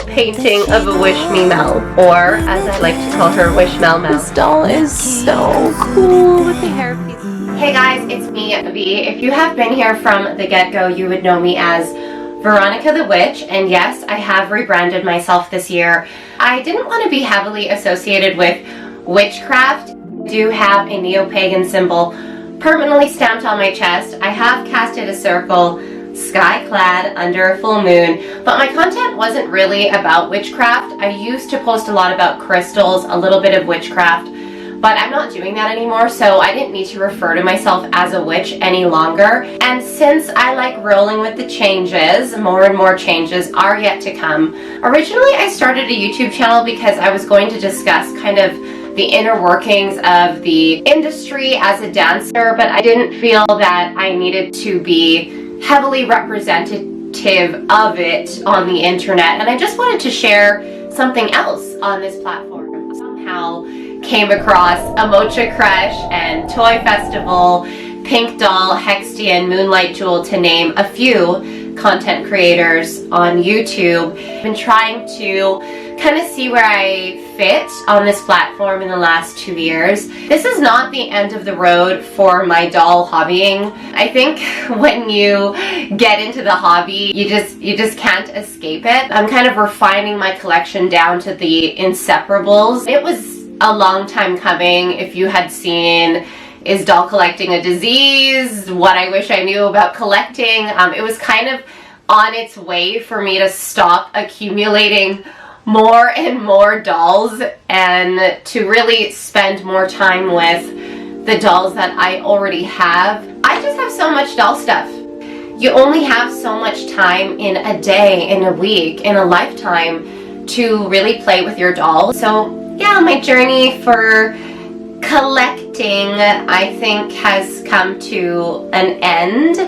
painting of a Wish Me Mel, or as I like to call her, Wish Mel Mel. This doll is so cool with the hairpiece. Hey guys, it's me, V. If you have been here from the get-go, you would know me as Veronica the Witch, and yes, I have rebranded myself this year. I didn't want to be heavily associated with witchcraft. I do have a neo-pagan symbol permanently stamped on my chest. I have casted a circle, sky-clad under a full moon, but my content wasn't really about witchcraft. I used to post a lot about crystals, a little bit of witchcraft, but I'm not doing that anymore, so I didn't need to refer to myself as a witch any longer. And since I like rolling with the changes, more and more changes are yet to come. Originally, I started a YouTube channel because I was going to discuss kind of the inner workings of the industry as a dancer, but I didn't feel that I needed to be heavily representative of it on the internet, and I just wanted to share something else on this platform. Somehow came across a Mocha Crush and Toy Festival, Pink Doll, Hextian, Moonlight Jewel, to name a few content creators on YouTube. I've been trying to kind of see where I fit on this platform in the last 2 years. This is not the end of the road for my doll hobbying. I think when you get into the hobby, you just can't escape it. I'm kind of refining my collection down to the inseparables. It was a long time coming. If you had seen Is Doll Collecting a Disease? What I Wish I Knew About Collecting. It was kind of on its way for me to stop accumulating more and more dolls and to really spend more time with the dolls that I already have. I just have so much doll stuff. You only have so much time in a day, in a week, in a lifetime to really play with your dolls. So yeah, my journey for collecting, I think, has come to an end.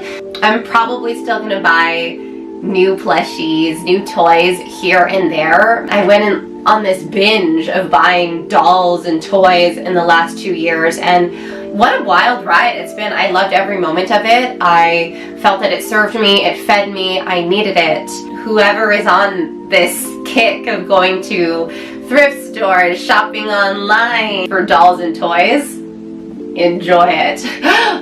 I'm probably still gonna buy new plushies, new toys here and there. I went on this binge of buying dolls and toys in the last 2 years, and what a wild ride it's been. I loved every moment of it. I felt that it served me, it fed me, I needed it. Whoever is on this kick of going to thrift stores, shopping online for dolls and toys, enjoy it.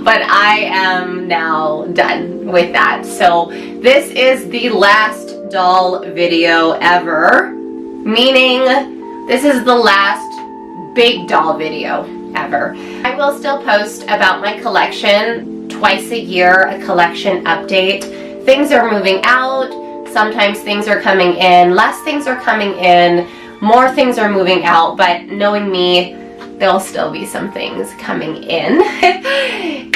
But I am now done with that. So this is the last doll video ever, meaning this is the last big doll video ever. I will still post about my collection twice a year, a collection update. Things are moving out, sometimes things are coming in, less things are coming in, more things are moving out, but knowing me, there'll still be some things coming in.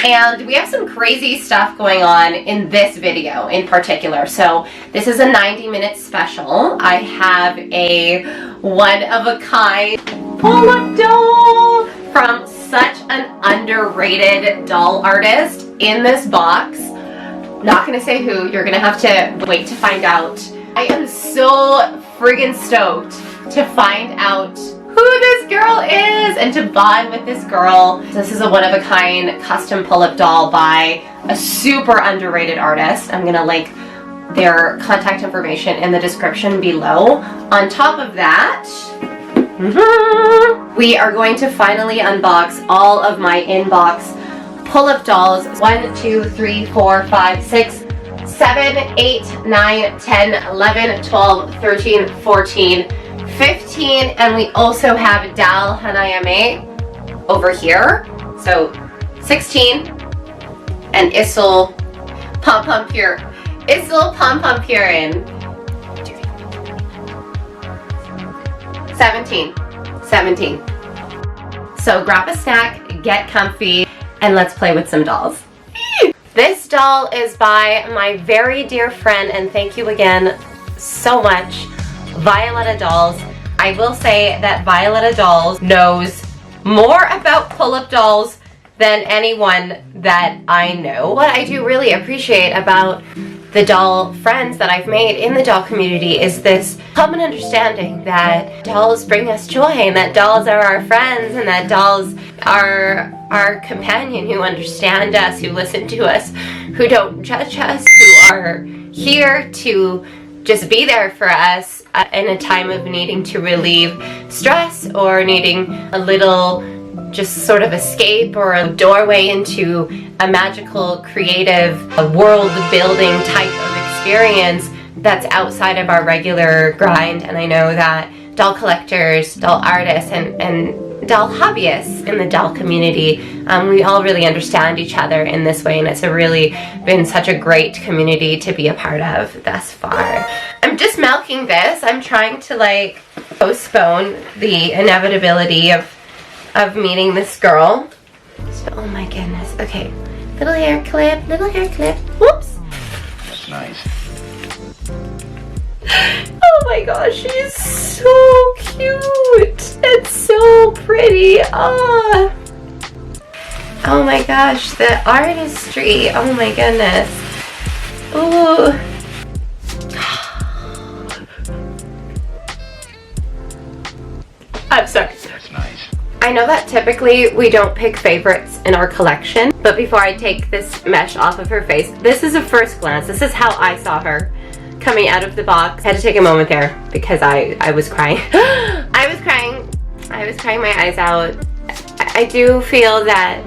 And we have some crazy stuff going on in this video in particular. So this is a 90-minute special. I have a one-of-a-kind Pullip doll from such an underrated doll artist in this box. Not gonna say who, you're gonna have to wait to find out. I am so friggin' stoked to find out who this girl is and to bond with this girl. This is a one-of-a-kind custom Pullip doll by a super underrated artist. I'm gonna link their contact information in the description below. On top of that, we are going to finally unbox all of my inbox Pullip dolls. 1, 2, 3, 4, 5, 6, 7, 8, 9, 10, 11, 12, 13, 14, 15, and we also have Dal Hanaayame over here. So 16, and Isul Pompompurin. Isul Pompompurin. 17. So grab a snack, get comfy, and let's play with some dolls. This doll is by my very dear friend, and thank you again so much, Violetta Dolls. I will say that Violetta Dolls knows more about Pullip dolls than anyone that I know. What I do really appreciate about the doll friends that I've made in the doll community is this common understanding that dolls bring us joy, and that dolls are our friends, and that dolls are our companion, who understand us, who listen to us, who don't judge us, who are here to just be there for us in a time of needing to relieve stress or needing a little just sort of escape or a doorway into a magical, creative, world-building type of experience that's outside of our regular grind. And I know that doll collectors, doll artists, and doll hobbyists in the doll community, we all really understand each other in this way, and it's really been such a great community to be a part of thus far. I'm just milking this. I'm trying to like postpone the inevitability of meeting this girl. So, oh my goodness. Okay, little hair clip, little hair clip. Whoops. That's nice. Oh my gosh, she's so cute and so pretty. Oh my gosh, the artistry. Oh my goodness. Ooh. I'm sorry. That's nice. I know that typically we don't pick favorites in our collection, but before I take this mesh off of her face, this is a first glance. This is how I saw her coming out of the box. I had to take a moment there because I was crying. I was crying my eyes out. I do feel that,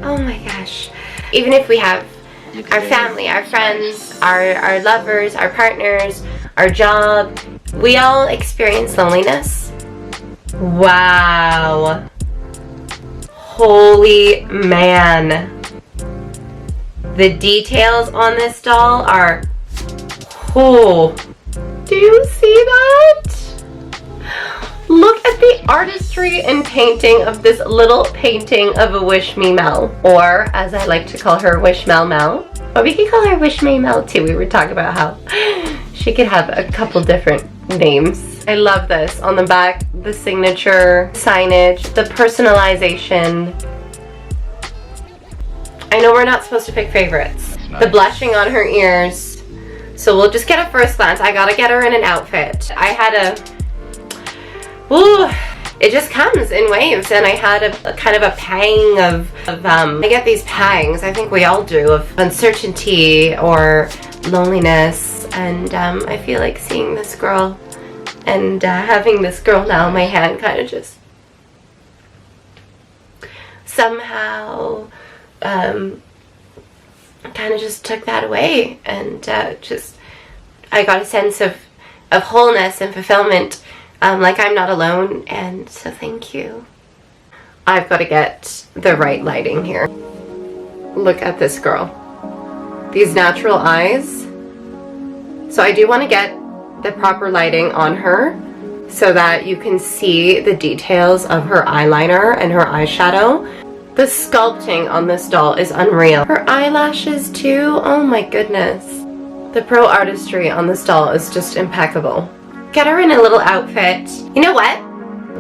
oh my gosh, even if we have our family, our friends, our lovers, our partners, our job, we all experience loneliness. Wow. Holy man. The details on this doll are, oh, do you see that? Look at the artistry and painting of this little painting of a Wish Me Mel, or as I like to call her, Wish Mel Mel. But we could call her Wish Me Mel too. We were talking about how she could have a couple different names. I love this. On the back, the signature signage, the personalization. I know we're not supposed to pick favorites. Nice. The blushing on her ears. So we'll just get a first glance. I gotta get her in an outfit. I had ooh, it just comes in waves, and I had a kind of a pang of I get these pangs, I think we all do, of uncertainty or loneliness, and I feel like seeing this girl and having this girl now in my hand kind of just somehow kind of just took that away, and just I got a sense of wholeness and fulfillment, like I'm not alone, and so thank you. I've got to get the right lighting here. Look at this girl. These natural eyes. So I do want to get the proper lighting on her so that you can see the details of her eyeliner and her eyeshadow. The sculpting on this doll is unreal. Her eyelashes too, oh my goodness. The pro artistry on this doll is just impeccable. Get her in a little outfit. You know what?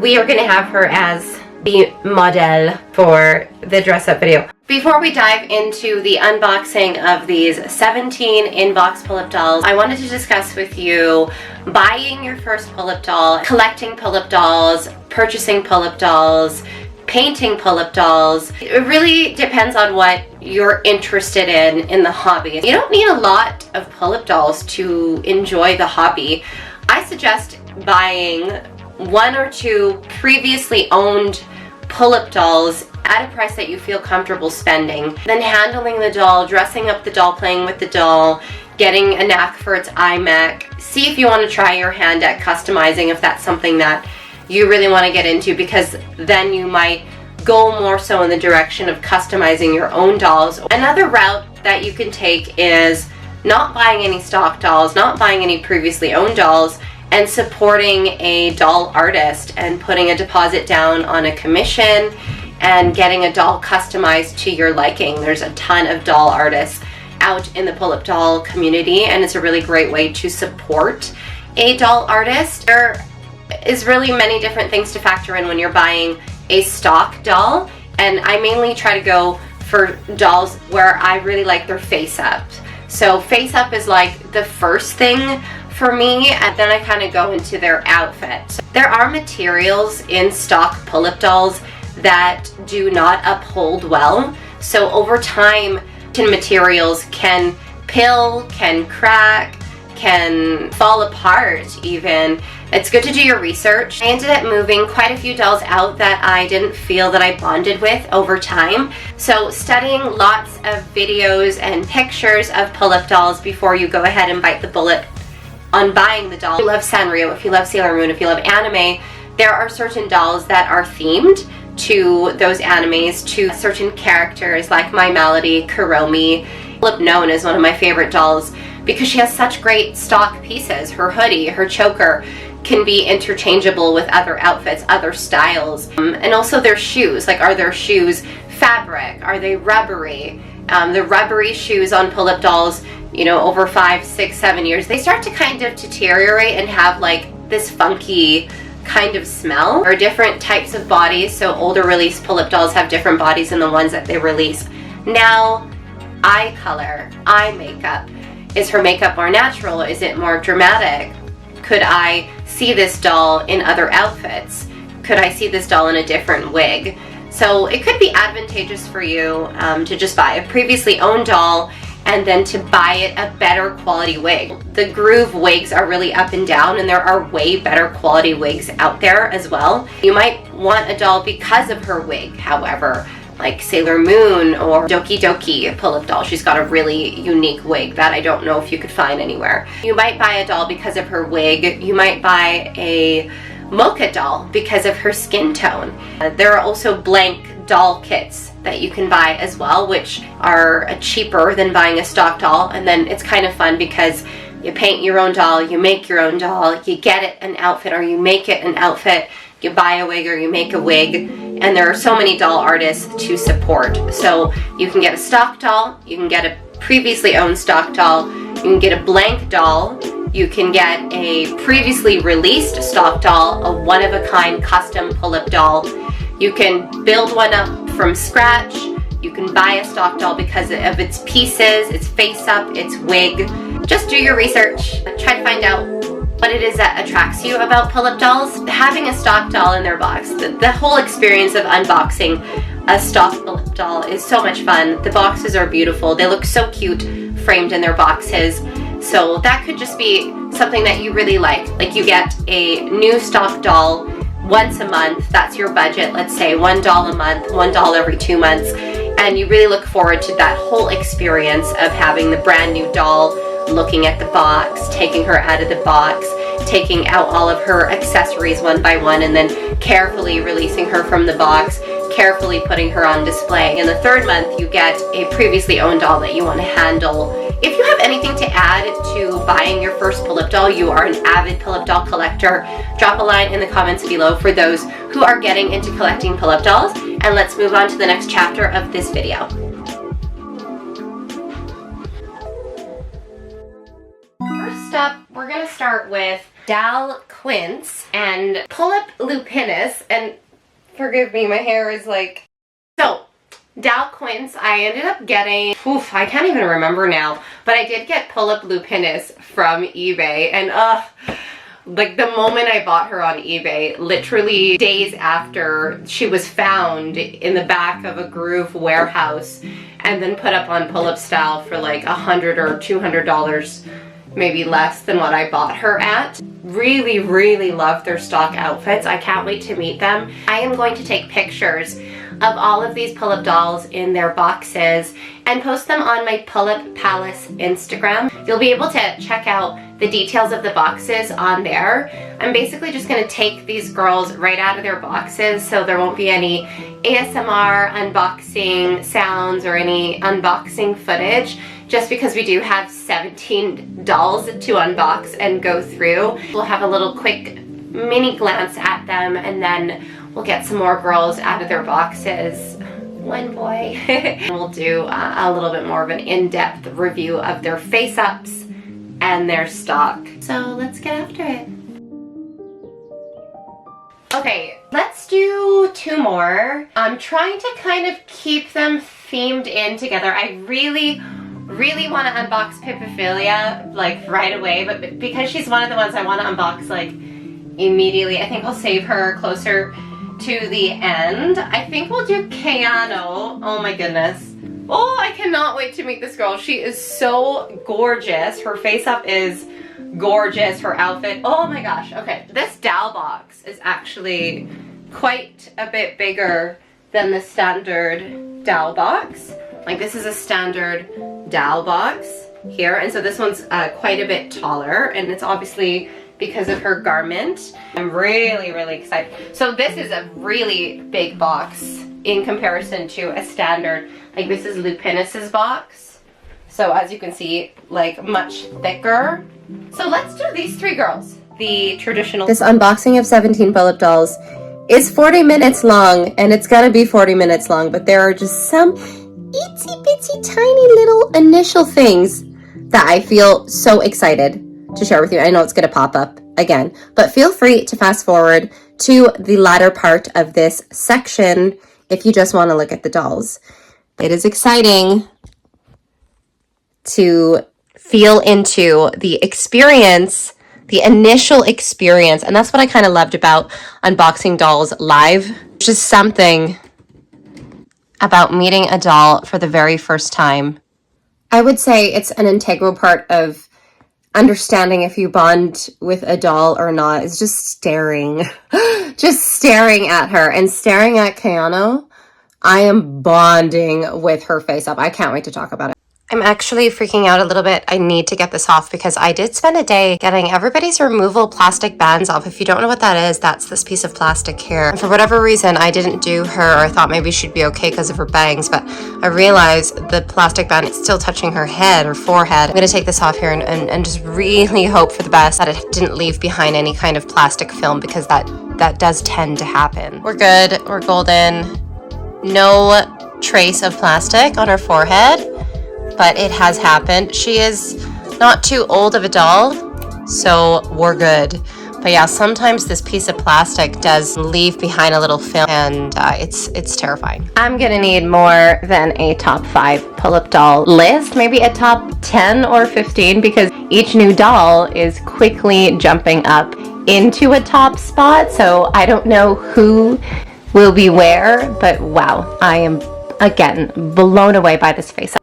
We are gonna have her as the model for the dress up video. Before we dive into the unboxing of these 17 in-box Pullip dolls, I wanted to discuss with you buying your first Pullip doll, collecting Pullip dolls, purchasing Pullip dolls, painting Pullip dolls. It really depends on what you're interested in the hobby. You don't need a lot of Pullip dolls to enjoy the hobby. I suggest buying 1 or 2 previously owned Pullip dolls at a price that you feel comfortable spending, then handling the doll, dressing up the doll, playing with the doll, getting a knack for its eye mech. See if you want to try your hand at customizing, if that's something that you really want to get into, because then you might go more so in the direction of customizing your own dolls. Another route that you can take is not buying any stock dolls, not buying any previously owned dolls, and supporting a doll artist and putting a deposit down on a commission and getting a doll customized to your liking. There's a ton of doll artists out in the Pullip doll community, and it's a really great way to support a doll artist. There is really many different things to factor in when you're buying a stock doll, and I mainly try to go for dolls where I really like their face up. So face up is like the first thing for me, and then I kind of go into their outfit. There are materials in stock Pullip dolls that do not uphold well, so over time materials can pill, can crack, can fall apart even. It's good to do your research. I ended up moving quite a few dolls out that I didn't feel that I bonded with over time. So studying lots of videos and pictures of Pullip dolls before you go ahead and bite the bullet on buying the doll. If you love Sanrio, if you love Sailor Moon, if you love anime, there are certain dolls that are themed to those animes, to certain characters like My Melody, Kuromi. Pullip Noan is one of my favorite dolls because she has such great stock pieces. Her hoodie, her choker can be interchangeable with other outfits, other styles. And also their shoes, like, are their shoes fabric? Are they rubbery? The rubbery shoes on Pullip dolls, you know, over 5, 6, 7 years, they start to kind of deteriorate and have like this funky kind of smell. There are different types of bodies, so older release Pullip dolls have different bodies than the ones that they release now. Eye color, eye makeup. Is her makeup more natural? Is it more dramatic? Could I see this doll in other outfits? Could I see this doll in a different wig? So it could be advantageous for you to just buy a previously owned doll and then to buy it a better quality wig. The Groove wigs are really up and down, and there are way better quality wigs out there as well. You might want a doll because of her wig, however, like Sailor Moon or Doki Doki Pullip doll. She's got a really unique wig that I don't know if you could find anywhere. You might buy a doll because of her wig. You might buy a mocha doll because of her skin tone. There are also blank doll kits that you can buy as well, which are cheaper than buying a stock doll. And then it's kind of fun because you paint your own doll, you make your own doll, you get it an outfit or you make it an outfit, you buy a wig or you make a wig, and there are so many doll artists to support. So you can get a stock doll, you can get a previously owned stock doll, you can get a blank doll, you can get a previously released stock doll, a one-of-a-kind custom Pullip doll. You can build one up from scratch. You can buy a stock doll because of its pieces, its face-up, its wig. Just do your research. Try to find out what it is that attracts you about Pullip dolls. Having a stock doll in their box, the whole experience of unboxing a stock Pullip doll is so much fun. The boxes are beautiful. They look so cute framed in their boxes. So that could just be something that you really like. Like, you get a new stock doll once a month. That's your budget. Let's say $1 a month, $1 every 2 months. And you really look forward to that whole experience of having the brand new doll, looking at the box, taking her out of the box, taking out all of her accessories one by one, and then carefully releasing her from the box, carefully putting her on display. In the 3rd month, you get a previously owned doll that you want to handle. If you have anything to add to buying your first Pullip doll, you are an avid Pullip doll collector, drop a line in the comments below for those who are getting into collecting Pullip dolls, and let's move on to the next chapter of this video. First up, we're going to start with Dal Quince and Pullip Lupinus, and forgive me, my hair is like... So, Dal Quince, I ended up getting, I can't even remember now, but I did get Pullip Lupinus from eBay, and like the moment I bought her on eBay, literally days after she was found in the back of a Groove warehouse and then put up on Pullip Style for like $100 or $200, maybe less than what I bought her at. Really, really love their stock outfits. I can't wait to meet them. I am going to take pictures of all of these Pullip dolls in their boxes and post them on my Pullip Palace Instagram. You'll be able to check out the details of the boxes on there. I'm basically just going to take these girls right out of their boxes, so there won't be any ASMR unboxing sounds or any unboxing footage, just because we do have 17 dolls to unbox and go through. We'll have a little quick mini glance at them, and then we'll get some more girls out of their boxes. One boy. We'll do a little bit more of an in-depth review of their face-ups and their stock. So let's get after it. Okay, let's do 2 more. I'm trying to kind of keep them themed in together. I really want to unbox Filia like right away, but because she's one of the ones I want to unbox like immediately, I think I'll save her closer to the end. I think we'll do Kayano. Oh my goodness. Oh, I cannot wait to meet this girl. She is so gorgeous. Her face up is gorgeous. Her outfit, oh my gosh. Okay, this Dal box is actually quite a bit bigger than the standard Dal box. Like this is a standard Dal box here, and so this one's quite a bit taller, and it's obviously because of her garment. I'm really, really excited. So this is a really big box in comparison to a standard, like this is Lupinus's box. So as you can see, like much thicker. So let's do these three girls. The traditional. This unboxing of 17 Pullip dolls is 40 minutes long, and it's gonna be 40 minutes long, but there are just some itsy bitsy tiny little initial things that I feel so excited to share with you. I know it's gonna pop up again, but feel free to fast forward to the latter part of this section if you just want to look at the dolls. It is exciting to feel into the experience, the initial experience, and that's what I kind of loved about unboxing dolls live. Just something about meeting a doll for the very first time. I would say it's an integral part of understanding if you bond with a doll or not is just staring. Just staring at her and staring at Kayano. I am bonding with her face up. I can't wait to talk about it. I'm actually freaking out a little bit. I need to get this off because I did spend a day getting everybody's removal plastic bands off. If you don't know what that is, that's this piece of plastic here. And for whatever reason, I didn't do her, or I thought maybe she'd be okay because of her bangs, but I realized the plastic band is still touching her head or forehead. I'm gonna take this off here and just really hope for the best that it didn't leave behind any kind of plastic film, because that does tend to happen. We're good, we're golden. No trace of plastic on her forehead, but it has happened. She is not too old of a doll, so we're good. But yeah, sometimes this piece of plastic does leave behind a little film, and it's terrifying. I'm gonna need more than a top 5 Pullip doll list, maybe a top 10 or 15, because each new doll is quickly jumping up into a top spot, so I don't know who will be where, but wow, I am, again, blown away by this face.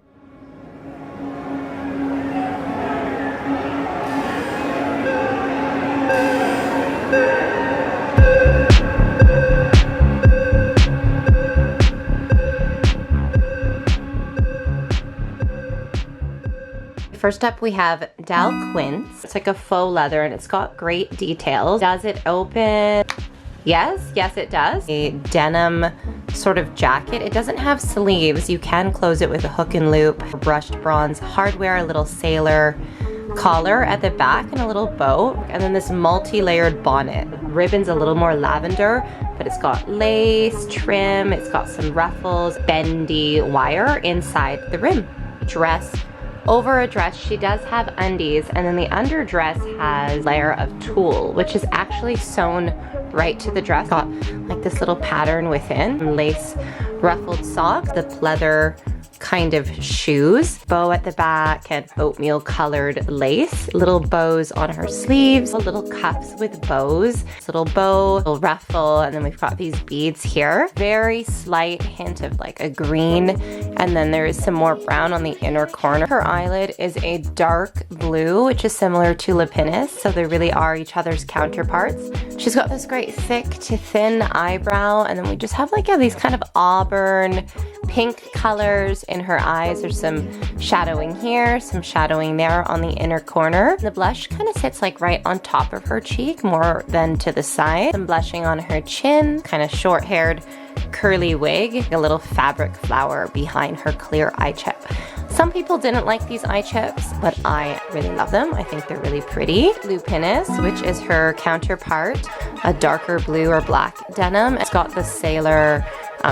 First up, we have Dal Quince. It's like a faux leather, and it's got great details. Does it open? Yes, it does. A denim sort of jacket. It doesn't have sleeves. You can close it with a hook and loop. Brushed bronze hardware, a little sailor collar at the back, and a little bow. And then this multi-layered bonnet. Ribbon's a little more lavender, but it's got lace, trim, it's got some ruffles, bendy wire inside the rim. Dress. Over a dress, she does have undies, and then the underdress has a layer of tulle, which is actually sewn right to the dress. Got like this little pattern within, lace ruffled socks, the pleather kind of shoes, bow at the back, and oatmeal colored lace, little bows on her sleeves, little cuffs with bows, little bow, little ruffle, and then we've got these beads here. Very slight hint of like a green, and then there is some more brown on the inner corner. Her eyelid is a dark blue, which is similar to Lupinus, so they really are each other's counterparts. She's got this great thick to thin eyebrow, and then we just have like these kind of auburn pink colors in her eyes. There's some shadowing here, some shadowing there on the inner corner. The blush kind of sits like right on top of her cheek more than to the side. Some blushing on her chin, kind of short-haired curly wig, a little fabric flower behind her clear eye chip. Some people didn't like these eye chips, but I really love them. I think they're really pretty. Lupinus, which is her counterpart, a darker blue or black denim. It's got the sailor,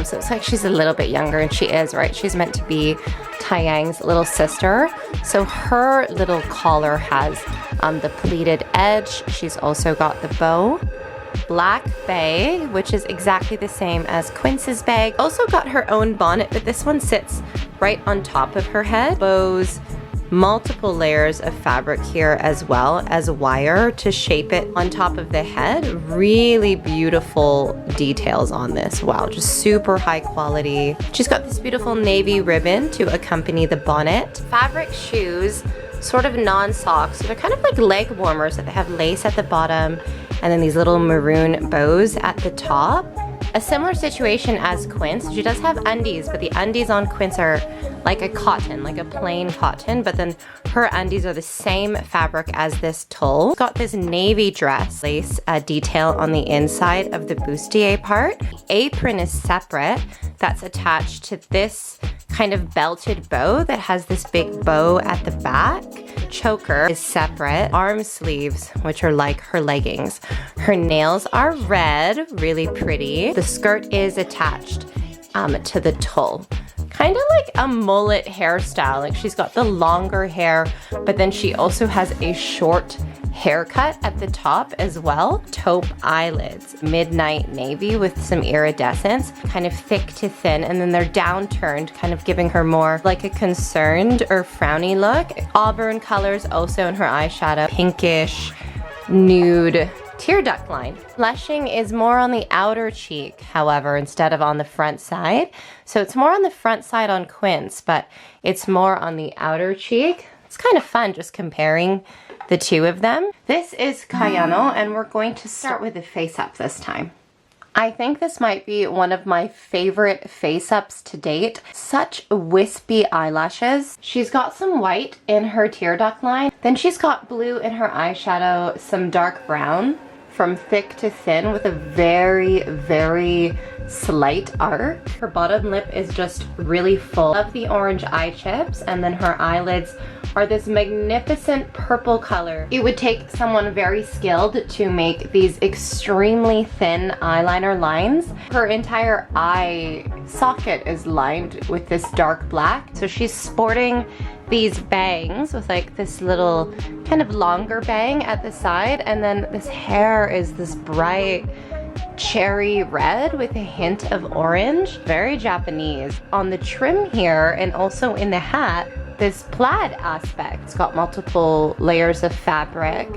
so it's like she's a little bit younger, and she is, right? She's meant to be Taeyang's little sister. So her little collar has the pleated edge. She's also got the bow. Black bag, which is exactly the same as Quince's bag. Also got her own bonnet, but this one sits right on top of her head. Bows, multiple layers of fabric here as well as wire to shape it on top of the head. Really beautiful details on this. Wow, just super high quality. She's got this beautiful navy ribbon to accompany the bonnet. Fabric shoes sort of non-socks. So they're kind of like leg warmers that they have lace at the bottom and then these little maroon bows at the top. A similar situation as Quince. She does have undies, but the undies on Quince are like a cotton, like a plain cotton, but then her undies are the same fabric as this tulle. It's got this navy dress lace detail on the inside of the bustier part. The apron is separate. That's attached to this kind of belted bow that has this big bow at the back. Choker is separate. Arm sleeves, which are like her leggings. Her nails are red, really pretty. The skirt is attached to the tulle. Kind of like a mullet hairstyle. Like she's got the longer hair, but then she also has a short haircut at the top as well. Taupe eyelids, midnight navy with some iridescence, kind of thick to thin, and then they're downturned, kind of giving her more like a concerned or frowny look. Auburn colors also in her eyeshadow, pinkish, nude, tear duct line. Blushing is more on the outer cheek, however, instead of on the front side. So it's more on the front side on Quince, but it's more on the outer cheek. It's kind of fun just comparing the two of them. This is Kayano, and we're going to start with the face up this time. I think this might be one of my favorite face ups to date. Such wispy eyelashes. She's got some white in her tear duct line. Then she's got blue in her eyeshadow, some dark brown from thick to thin with a very, very slight arc. Her bottom lip is just really full of the orange eye chips, and then her eyelids are this magnificent purple color. It would take someone very skilled to make these extremely thin eyeliner lines. Her entire eye socket is lined with this dark black. So she's sporting these bangs with like this little kind of longer bang at the side, and then this hair is this bright cherry red with a hint of orange. Very Japanese. On the trim here and also in the hat, this plaid aspect. It's got multiple layers of fabric.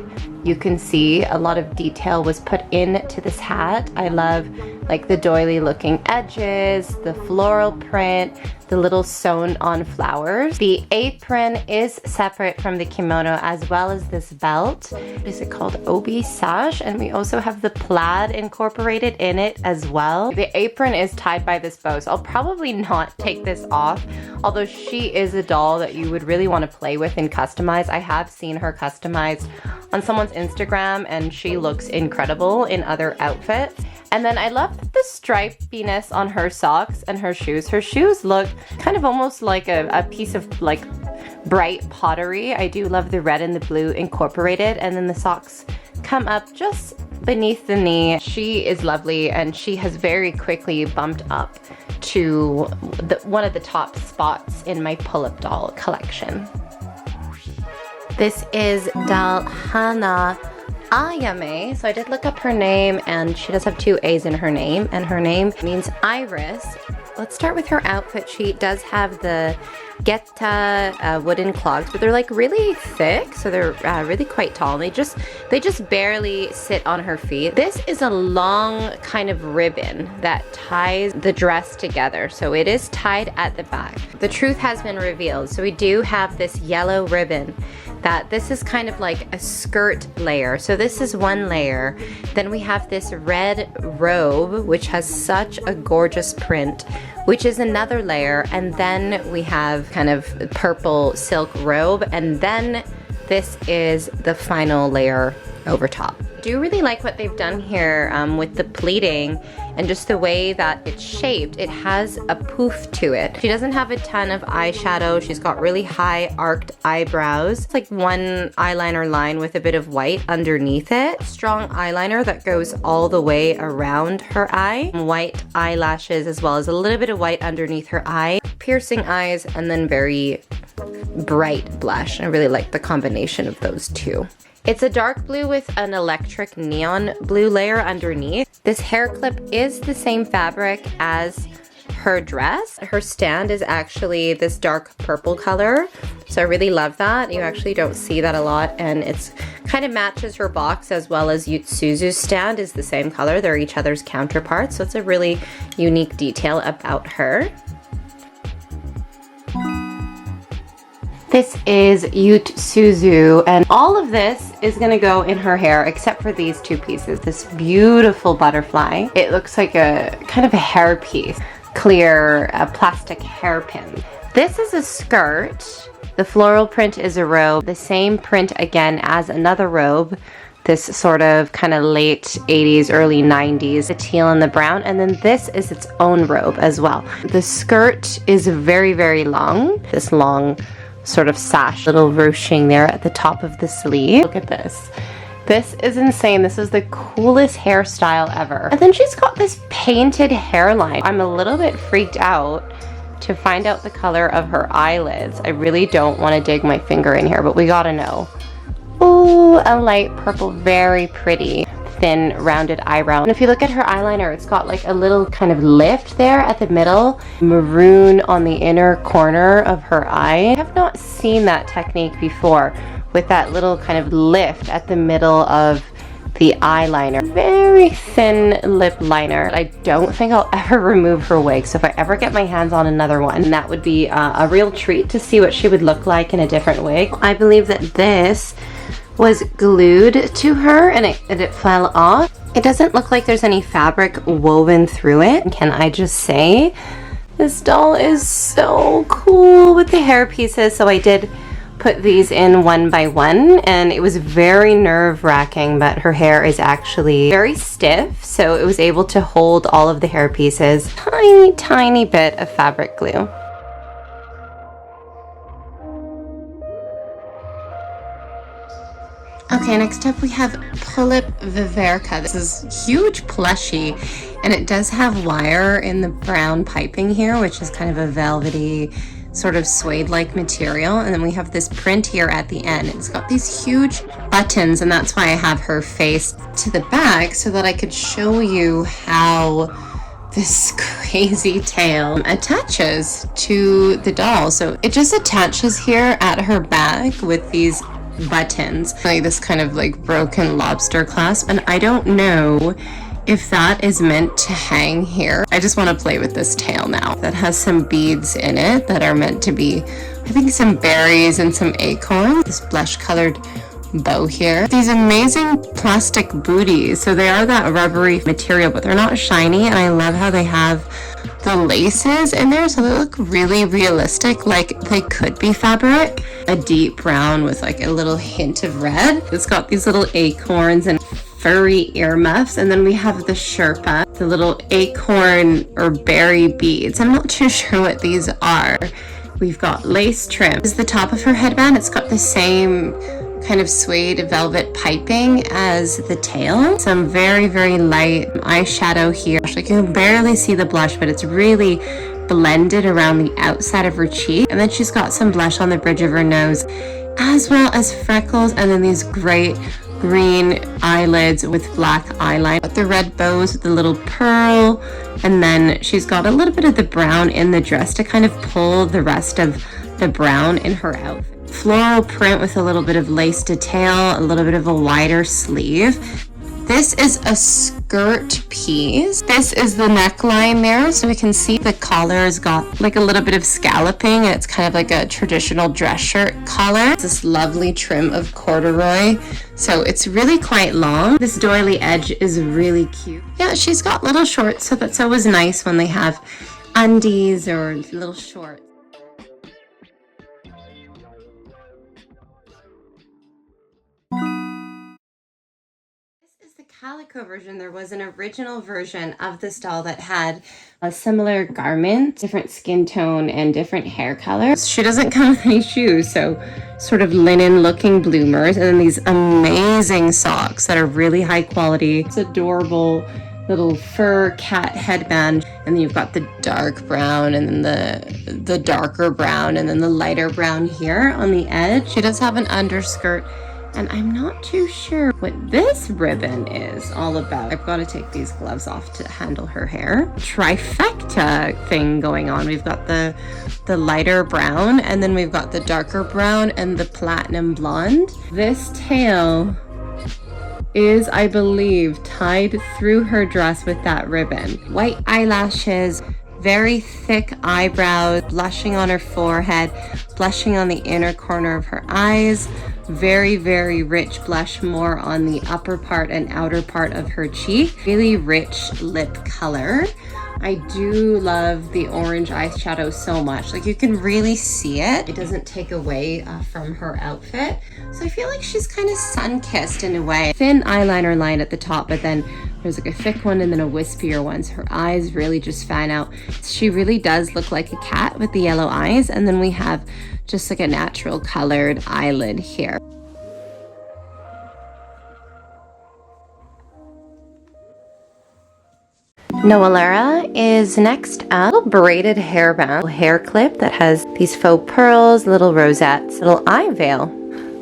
You can see a lot of detail was put into this hat. I love like the doily looking edges, the floral print, the little sewn on flowers. The apron is separate from the kimono as well as this belt. Is it called obi sash? And we also have the plaid incorporated in it as well. The apron is tied by this bow, so I'll probably not take this off, although she is a doll that you would really want to play with and customize. I have seen her customized on someone's Instagram and she looks incredible in other outfits. And then I love the stripiness on her socks and her shoes. Her shoes look kind of almost like a piece of like bright pottery. I do love the red and the blue incorporated, and then the socks come up just beneath the knee. She is lovely, and she has very quickly bumped up to one of the top spots in my Pullip doll collection. This is Dal Hanaayame. So I did look up her name, and she does have 2 A's in her name, and her name means iris. Let's start with her outfit. She does have the geta wooden clogs, but they're like really thick, so they're really quite tall. They just barely sit on her feet. This is a long kind of ribbon that ties the dress together, so it is tied at the back. The truth has been revealed. So we do have this yellow ribbon that this is kind of like a skirt layer. So this is one layer. Then we have this red robe, which has such a gorgeous print, which is another layer. And then we have kind of purple silk robe. And then this is the final layer over top. I do really like what they've done here with the pleating and just the way that it's shaped. It has a poof to it. She doesn't have a ton of eyeshadow. She's got really high arched eyebrows. It's like one eyeliner line with a bit of white underneath it. Strong eyeliner that goes all the way around her eye. White eyelashes as well as a little bit of white underneath her eye. Piercing eyes, and then very bright blush. I really like the combination of those two. It's a dark blue with an electric neon blue layer underneath. This hair clip is the same fabric as her dress. Her stand is actually this dark purple color, so I really love that. You actually don't see that a lot, and it's kind of matches her box, as well as Youtsuzu's stand is the same color. They're each other's counterparts, so it's a really unique detail about her. This is Youtsuzu, and all of this is gonna go in her hair except for these two pieces. This beautiful butterfly. It looks like a kind of a hair piece, clear plastic hairpin. This is a skirt. The floral print is a robe, the same print again as another robe. This sort of kind of late 80s, early 90s, the teal and the brown. And then this is its own robe as well. The skirt is very, very long. This long sort of sash, little ruching there at the top of the sleeve. Look at this. This is insane. This is the coolest hairstyle ever. And then she's got this painted hairline. I'm a little bit freaked out to find out the color of her eyelids. I really don't want to dig my finger in here, but we gotta know. Ooh, a light purple, very pretty, thin, rounded eyebrow. And if you look at her eyeliner, it's got like a little kind of lift there at the middle, maroon on the inner corner of her eye. I have not seen that technique before, with that little kind of lift at the middle of the eyeliner. Very thin lip liner. I don't think I'll ever remove her wig, so if I ever get my hands on another one, that would be a real treat to see what she would look like in a different wig. I believe that this was glued to her and it fell off. It doesn't look like there's any fabric woven through it. Can I just say, this doll is so cool with the hair pieces. So I did put these in one by one, and it was very nerve-wracking, but her hair is actually very stiff, so it was able to hold all of the hair pieces. Tiny bit of fabric glue. Okay, next up we have Pullip Veverka. This is huge plushie, and it does have wire in the brown piping here, which is kind of a velvety, sort of suede-like material. And then we have this print here at the end. It's got these huge buttons, and that's why I have her face to the back, so that I could show you how this crazy tail attaches to the doll. So it just attaches here at her back with these buttons, like this kind of like broken lobster clasp, and I don't know if that is meant to hang here. I just want to play with this tail now. That has some beads in it that are meant to be, I think, some berries and some acorns. This blush colored bow here. These amazing plastic booties. So they are that rubbery material, but they're not shiny, and I love how they have the laces in there, so they look really realistic, like they could be fabric. A deep brown with like a little hint of red. It's got these little acorns and furry earmuffs, and then we have the Sherpa, the little acorn or berry beads. I'm not too sure what these are. We've got lace trim. This is the top of her headband. It's got the same kind of suede velvet piping as the tail. Some very, very light eyeshadow here. You can barely see the blush, but it's really blended around the outside of her cheek. And then she's got some blush on the bridge of her nose, as well as freckles, and then these great green eyelids with black eyeliner. The red bows with the little pearl, and then she's got a little bit of the brown in the dress to kind of pull the rest of the brown in her outfit. Floral print with a little bit of lace detail, a little bit of a wider sleeve. This is a skirt piece. This is the neckline there, so we can see the collar's got like a little bit of scalloping, and it's kind of like a traditional dress shirt collar. It's this lovely trim of corduroy, so it's really quite long. This doily edge is really cute. Yeah, she's got little shorts, so that's always nice when they have undies or little shorts. Calico version. There was an original version of this doll that had a similar garment, different skin tone and different hair colors. She doesn't come with any shoes, so sort of linen looking bloomers, and then these amazing socks that are really high quality. It's adorable little fur cat headband, and then you've got the dark brown, and then the darker brown, and then the lighter brown here on the edge. She does have an underskirt, and I'm not too sure what this ribbon is all about. I've got to take these gloves off to handle her hair. Trifecta thing going on. We've got the lighter brown, and then we've got the darker brown and the platinum blonde. This tail is, I believe, tied through her dress with that ribbon. White eyelashes, Very thick eyebrows, blushing on her forehead, blushing on the inner corner of her eyes. Very, very rich blush more on the upper part and outer part of her cheek. Really rich lip color. I do love the orange eyeshadow so much. Like, you can really see it. It doesn't take away from her outfit. So I feel like she's kind of sun-kissed in a way. Thin eyeliner line at the top, but then there's like a thick one and then a wispier one. So her eyes really just fan out. She really does look like a cat with the yellow eyes. And then we have just like a natural colored eyelid here. Noalura is next up. A little braided hairband, hair clip that has these faux pearls, little rosettes, little eye veil.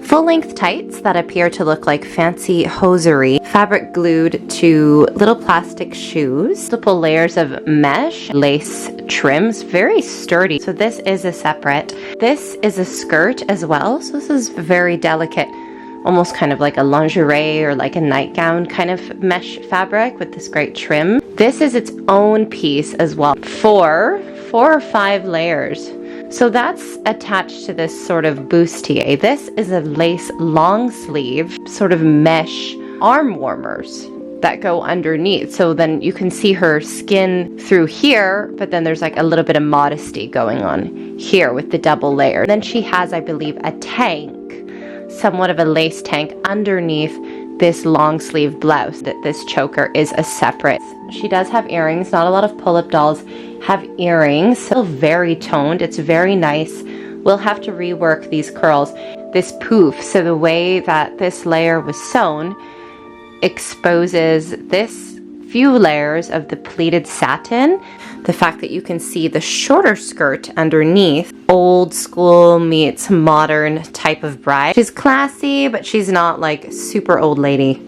Full-length tights that appear to look like fancy hosiery, fabric glued to little plastic shoes, multiple layers of mesh, lace trims, very sturdy. So this is a separate. This is a skirt as well, so this is very delicate, almost kind of like a lingerie or like a nightgown kind of mesh fabric with this great trim. This is its own piece as well. Four or five layers. So that's attached to this sort of bustier. This is a lace long sleeve, sort of mesh arm warmers that go underneath. So then you can see her skin through here, but then there's like a little bit of modesty going on here with the double layer. Then she has, I believe, a tank, somewhat of a lace tank underneath this long sleeve blouse. That this choker is a separate. She does have earrings. Not a lot of Pullip dolls have earrings. Still very toned. It's very nice. We'll have to rework these curls. This poof, so the way that this layer was sewn exposes this few layers of the pleated satin. The fact that you can see the shorter skirt underneath. Old school meets modern type of bride. She's classy, but she's not like super old lady.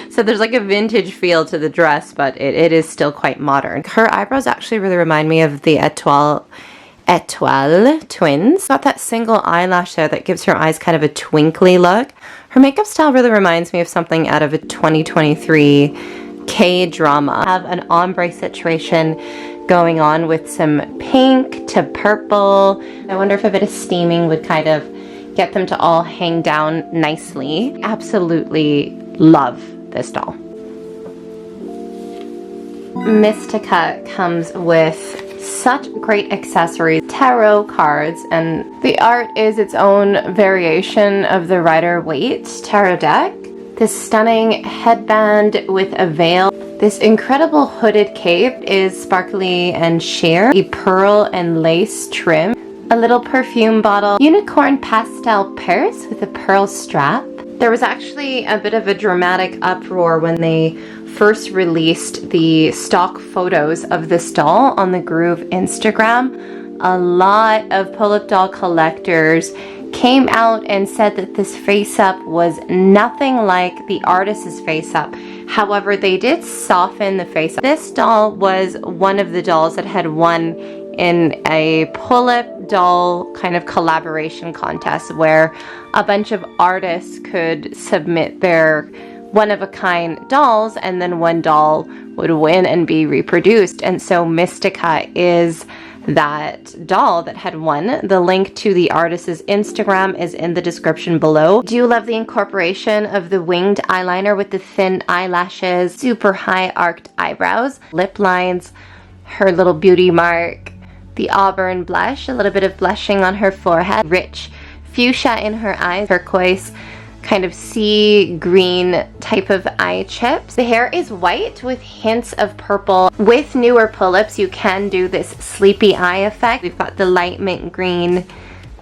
So there's like a vintage feel to the dress, but it is still quite modern. Her eyebrows actually really remind me of the Étoile twins. Got that single eyelash there that gives her eyes kind of a twinkly look. Her makeup style really reminds me of something out of a 2023 K-drama. Have an ombre situation going on with some pink to purple. I wonder if a bit of steaming would kind of get them to all hang down nicely. Absolutely love this doll. Mistica comes with such great accessories, tarot cards, and the art is its own variation of the Rider-Waite tarot deck. This stunning headband with a veil. This incredible hooded cape is sparkly and sheer. A pearl and lace trim. A little perfume bottle. Unicorn pastel purse with a pearl strap. There was actually a bit of a dramatic uproar when they first released the stock photos of this doll on the Groove Instagram. A lot of Pullip doll collectors came out and said that this face-up was nothing like the artist's face-up. However, they did soften the face-up. This doll was one of the dolls that had won in a Pullip doll kind of collaboration contest where a bunch of artists could submit their one-of-a-kind dolls, and then one doll would win and be reproduced. And so Mistica is that doll that had won. The link to the artist's Instagram is in the description below. Do you love the incorporation of the winged eyeliner with the thin eyelashes, super high arched eyebrows, lip lines, her little beauty mark, the auburn blush, a little bit of blushing on her forehead, rich fuchsia in her eyes, turquoise, kind of sea green type of eye chips. The hair is white with hints of purple. With newer Pullips, you can do this sleepy eye effect. We've got the light mint green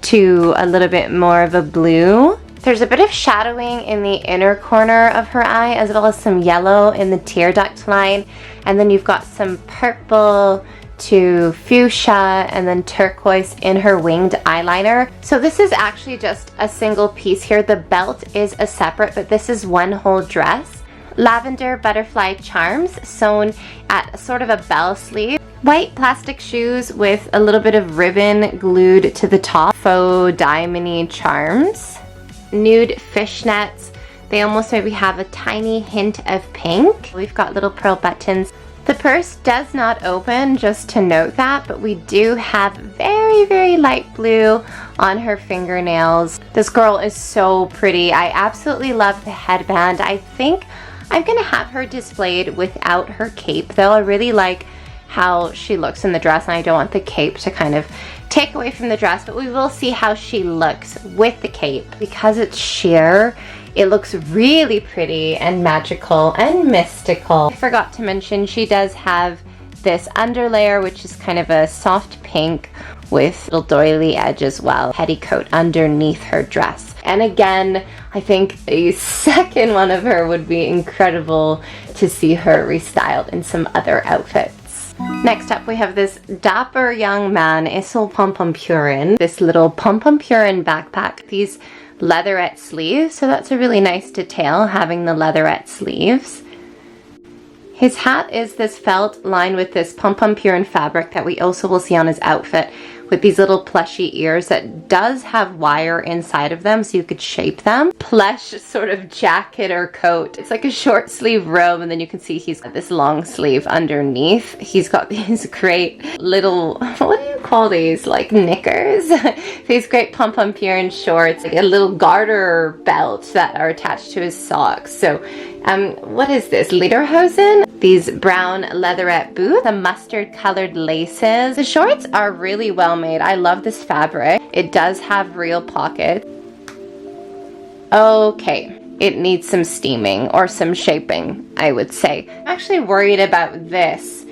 to a little bit more of a blue. There's a bit of shadowing in the inner corner of her eye, as well as some yellow in the tear duct line. And then you've got some purple to fuchsia and then turquoise in her winged eyeliner. So this is actually just a single piece here. The belt is a separate, but this is one whole dress. Lavender butterfly charms sewn at sort of a bell sleeve. White plastic shoes with a little bit of ribbon glued to the top. Faux diamond charms. Nude fishnets. They almost maybe have a tiny hint of pink. We've got little pearl buttons. The purse does not open, just to note that, but we do have very, very light blue on her fingernails. This girl is so pretty. I absolutely love the headband. I think I'm gonna have her displayed without her cape though. I really like how she looks in the dress, and I don't want the cape to kind of take away from the dress, but we will see how she looks with the cape. Because it's sheer, it looks really pretty and magical and mystical. I forgot to mention she does have this underlayer, which is kind of a soft pink with little doily edge as well. Petticoat underneath her dress. And again, I think a second one of her would be incredible to see her restyled in some other outfits. Next up, we have this dapper young man, Isul Pompompurin. This little Pompompurin backpack. These leatherette sleeves, so that's a really nice detail, having the leatherette sleeves. His hat is this felt lined with this Pompompurin fabric that we also will see on his outfit, with these little plushy ears that does have wire inside of them so you could shape them. Plush sort of jacket or coat. It's like a short sleeve robe, and then you can see he's got this long sleeve underneath. He's got these great little, what do you call these? Like knickers? These great Pompompurin shorts, like a little garter belt that are attached to his socks. So what is this? Lederhosen? These brown leatherette boots, the mustard colored laces. The shorts are really well made. I love this fabric. It does have real pockets. Okay, it needs some steaming or some shaping, I would say. I'm actually worried about this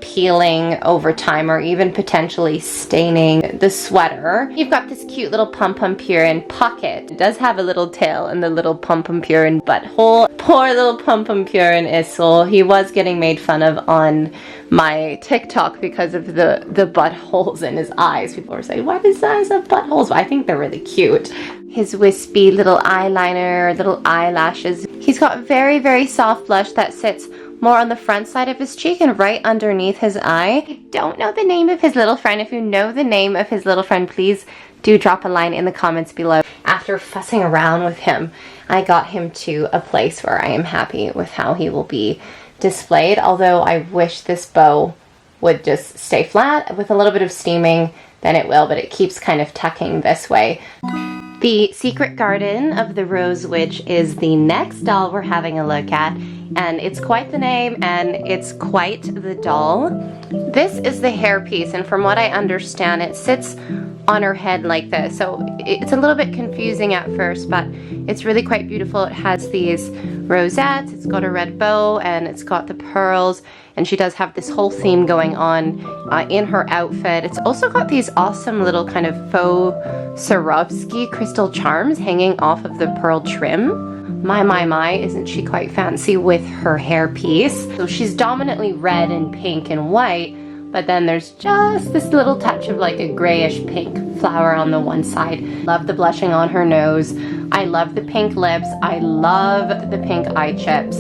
peeling over time or even potentially staining the sweater. You've got this cute little Pompompurin pocket. It does have a little tail and the little Pompompurin butthole. Poor little Pompompurin Isul. He was getting made fun of on my TikTok because of the buttholes in his eyes. People were saying, why does eyes have buttholes? But I think they're really cute. His wispy little eyeliner, little eyelashes. He's got very, very soft blush that sits more on the front side of his cheek and right underneath his eye. I don't know the name of his little friend. If you know the name of his little friend, please do drop a line in the comments below. After fussing around with him, I got him to a place where I am happy with how he will be displayed. Although I wish this bow would just stay flat. With a little bit of steaming, then it will, but it keeps kind of tucking this way. The Secret Garden of the Rose Witch is the next doll we're having a look at, and it's quite the name and it's quite the doll. This is the hairpiece, and from what I understand, it sits on her head like this, so it's a little bit confusing at first, but it's really quite beautiful. It has these rosettes, it's got a red bow, and it's got the pearls, and she does have this whole theme going on in her outfit. It's also got these awesome little kind of faux Swarovski crystal charms hanging off of the pearl trim. My, isn't she quite fancy with her hairpiece? So she's dominantly red and pink and white, but then there's just this little touch of like a grayish pink flower on the one side. Love the blushing on her nose. I love the pink lips. I love the pink eye chips.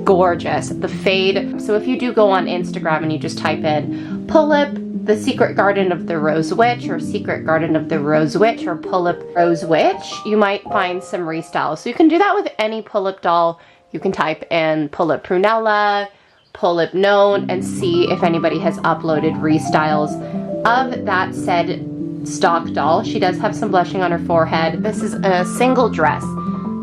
Gorgeous. The fade. So if you do go on Instagram and you just type in Pullip, the Secret Garden of the Rose Witch, or Secret Garden of the Rose Witch, or Pullip Rose Witch, you might find some restyles. So you can do that with any Pullip doll. You can type in Pullip Prunella, Pullip Noan, and see if anybody has uploaded restyles of that said stock doll. She does have some blushing on her forehead. This is a single dress.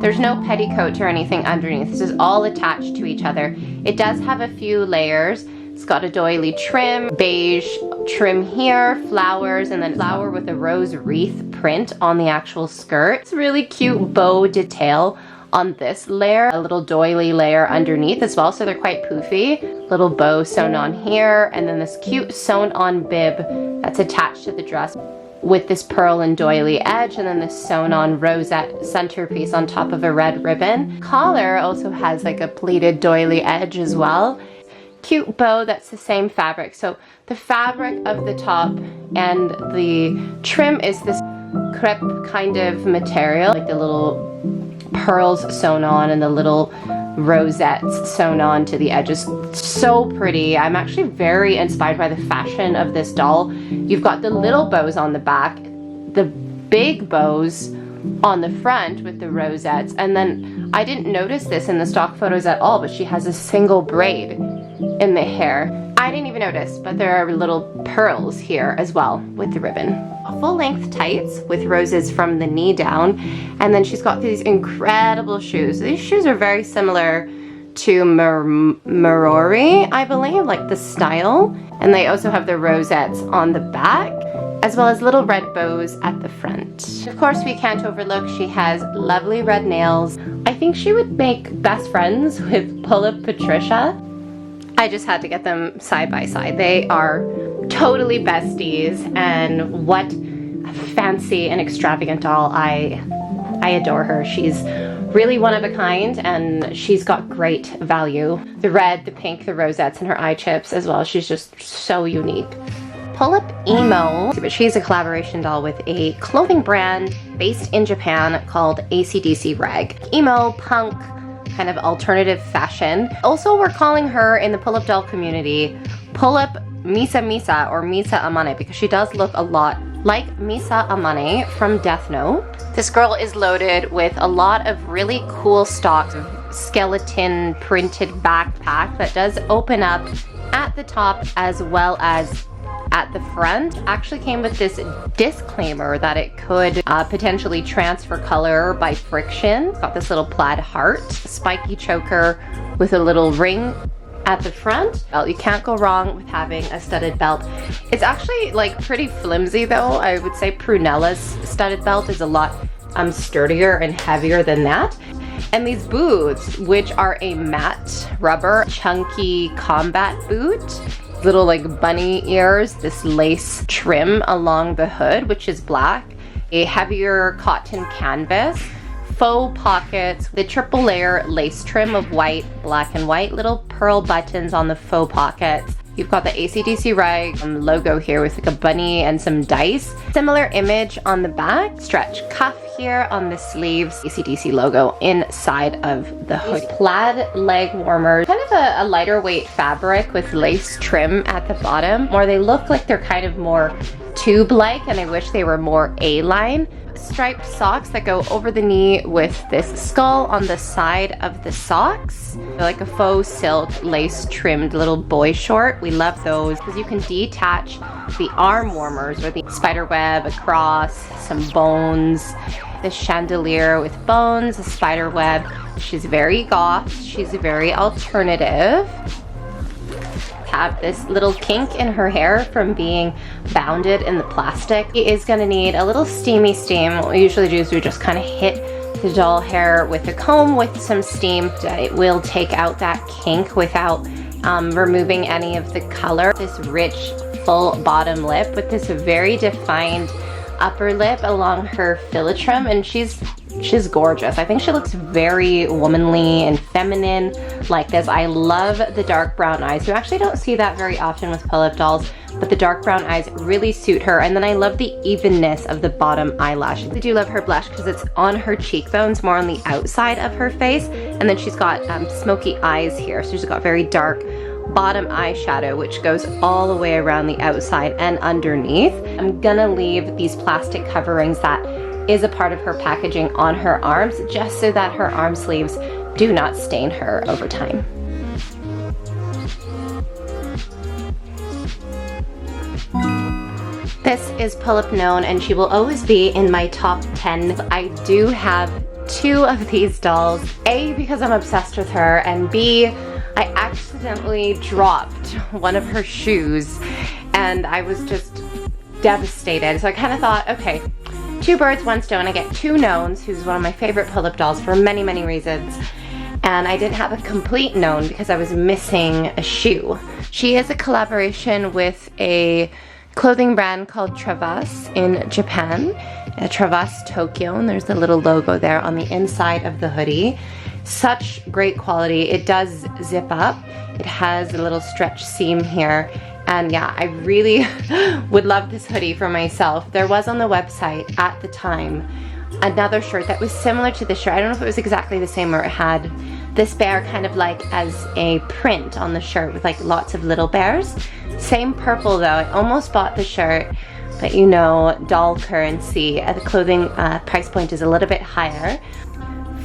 There's no petticoat or anything underneath. This is all attached to each other. It does have a few layers. It's got a doily trim, beige trim here, flowers, and then flower with a rose wreath print on the actual skirt. It's a really cute bow detail on this layer, a little doily layer underneath as well, so they're quite poofy. Little bow sewn on here, and then this cute sewn on bib that's attached to the dress with this pearl and doily edge, and then this sewn on rosette centerpiece on top of a red ribbon. Collar also has like a pleated doily edge as well. Cute bow that's the same fabric. So the fabric of the top and the trim is this crepe kind of material, like the little pearls sewn on and the little rosettes sewn on to the edges. So pretty. I'm actually very inspired by the fashion of this doll. You've got the little bows on the back. The big bows on the front with the rosettes. And then I didn't notice this in the stock photos at all, but she has a single braid in the hair. I didn't even notice, but there are little pearls here as well with the ribbon. Full length tights with roses from the knee down, and then she's got these incredible shoes. These shoes are very similar to Marori, I believe, like the style, and they also have the rosettes on the back, as well as little red bows at the front. Of course, we can't overlook she has lovely red nails. I think she would make best friends with Pullip Patricia. I just had to get them side by side. They are totally besties, and what a fancy and extravagant doll. I adore her. She's really one of a kind, and she's got great value. The red, the pink, the rosettes, and her eye chips as well. She's just so unique. Pullip Emo, but she's a collaboration doll with a clothing brand based in Japan called ACDC Rag. Emo, punk, kind of alternative fashion. Also, we're calling her in the Pullip doll community Pullip Misa or Misa Amane, because she does look a lot like Misa Amane from Death Note. This girl is loaded with a lot of really cool stocks of skeleton printed backpack that does open up at the top as well as at the front. Actually came with this disclaimer that it could potentially transfer color by friction. It's got this little plaid heart, spiky choker with a little ring at the front. You can't go wrong with having a studded belt. It's actually like pretty flimsy though. I would say Prunella's studded belt is a lot sturdier and heavier than that. And these boots, which are a matte rubber chunky combat boot, little like bunny ears, this lace trim along the hood, which is black, a heavier cotton canvas, faux pockets, the triple layer lace trim of white, black, and white, little pearl buttons on the faux pockets. You've got the ACDC Rag logo here with like a bunny and some dice. Similar image on the back, stretch cuff here on the sleeves, ACDC logo inside of the hood. Plaid leg warmers, kind of a lighter weight fabric with lace trim at the bottom, or they look like they're kind of more tube-like, and I wish they were more A-line. Striped socks that go over the knee with this skull on the side of the socks. They're like a faux silk lace trimmed little boy short. We love those because you can detach the arm warmers or the spider web across, some bones, the chandelier with bones, a spider web. She's very goth, she's very alternative. Have this little kink in her hair from being bounded in the plastic. She is going to need a little steamy steam. What we usually do is we just kind of hit the doll hair with a comb with some steam. It will take out that kink without removing any of the color. This rich full bottom lip with this very defined upper lip along her philtrum, and she's gorgeous. I think she looks very womanly and feminine like this. I love the dark brown eyes. You actually don't see that very often with Pullip dolls, but the dark brown eyes really suit her. And then I love the evenness of the bottom eyelash. I do love her blush because it's on her cheekbones, more on the outside of her face. And then she's got smoky eyes here. So she's got very dark bottom eyeshadow, which goes all the way around the outside and underneath. I'm gonna leave these plastic coverings that is a part of her packaging on her arms, just so that her arm sleeves do not stain her over time. This is Pullip Noan, and she will always be in my top 10. I do have 2 of these dolls, A, because I'm obsessed with her, and B, I accidentally dropped one of her shoes and I was just devastated. So I kind of thought, okay, 2 birds, 1 stone. I get 2 Noans, who's one of my favorite Pullip dolls for many, many reasons. And I didn't have a complete Noan because I was missing a shoe. She is a collaboration with a clothing brand called Travas in Japan. Travas Tokyo, and there's the little logo there on the inside of the hoodie. Such great quality. It does zip up. It has a little stretch seam here. And yeah, I really would love this hoodie for myself. There was on the website at the time another shirt that was similar to this shirt. I don't know if it was exactly the same, or it had this bear kind of like as a print on the shirt with like lots of little bears. Same purple though. I almost bought the shirt, but you know, doll currency, the clothing price point is a little bit higher.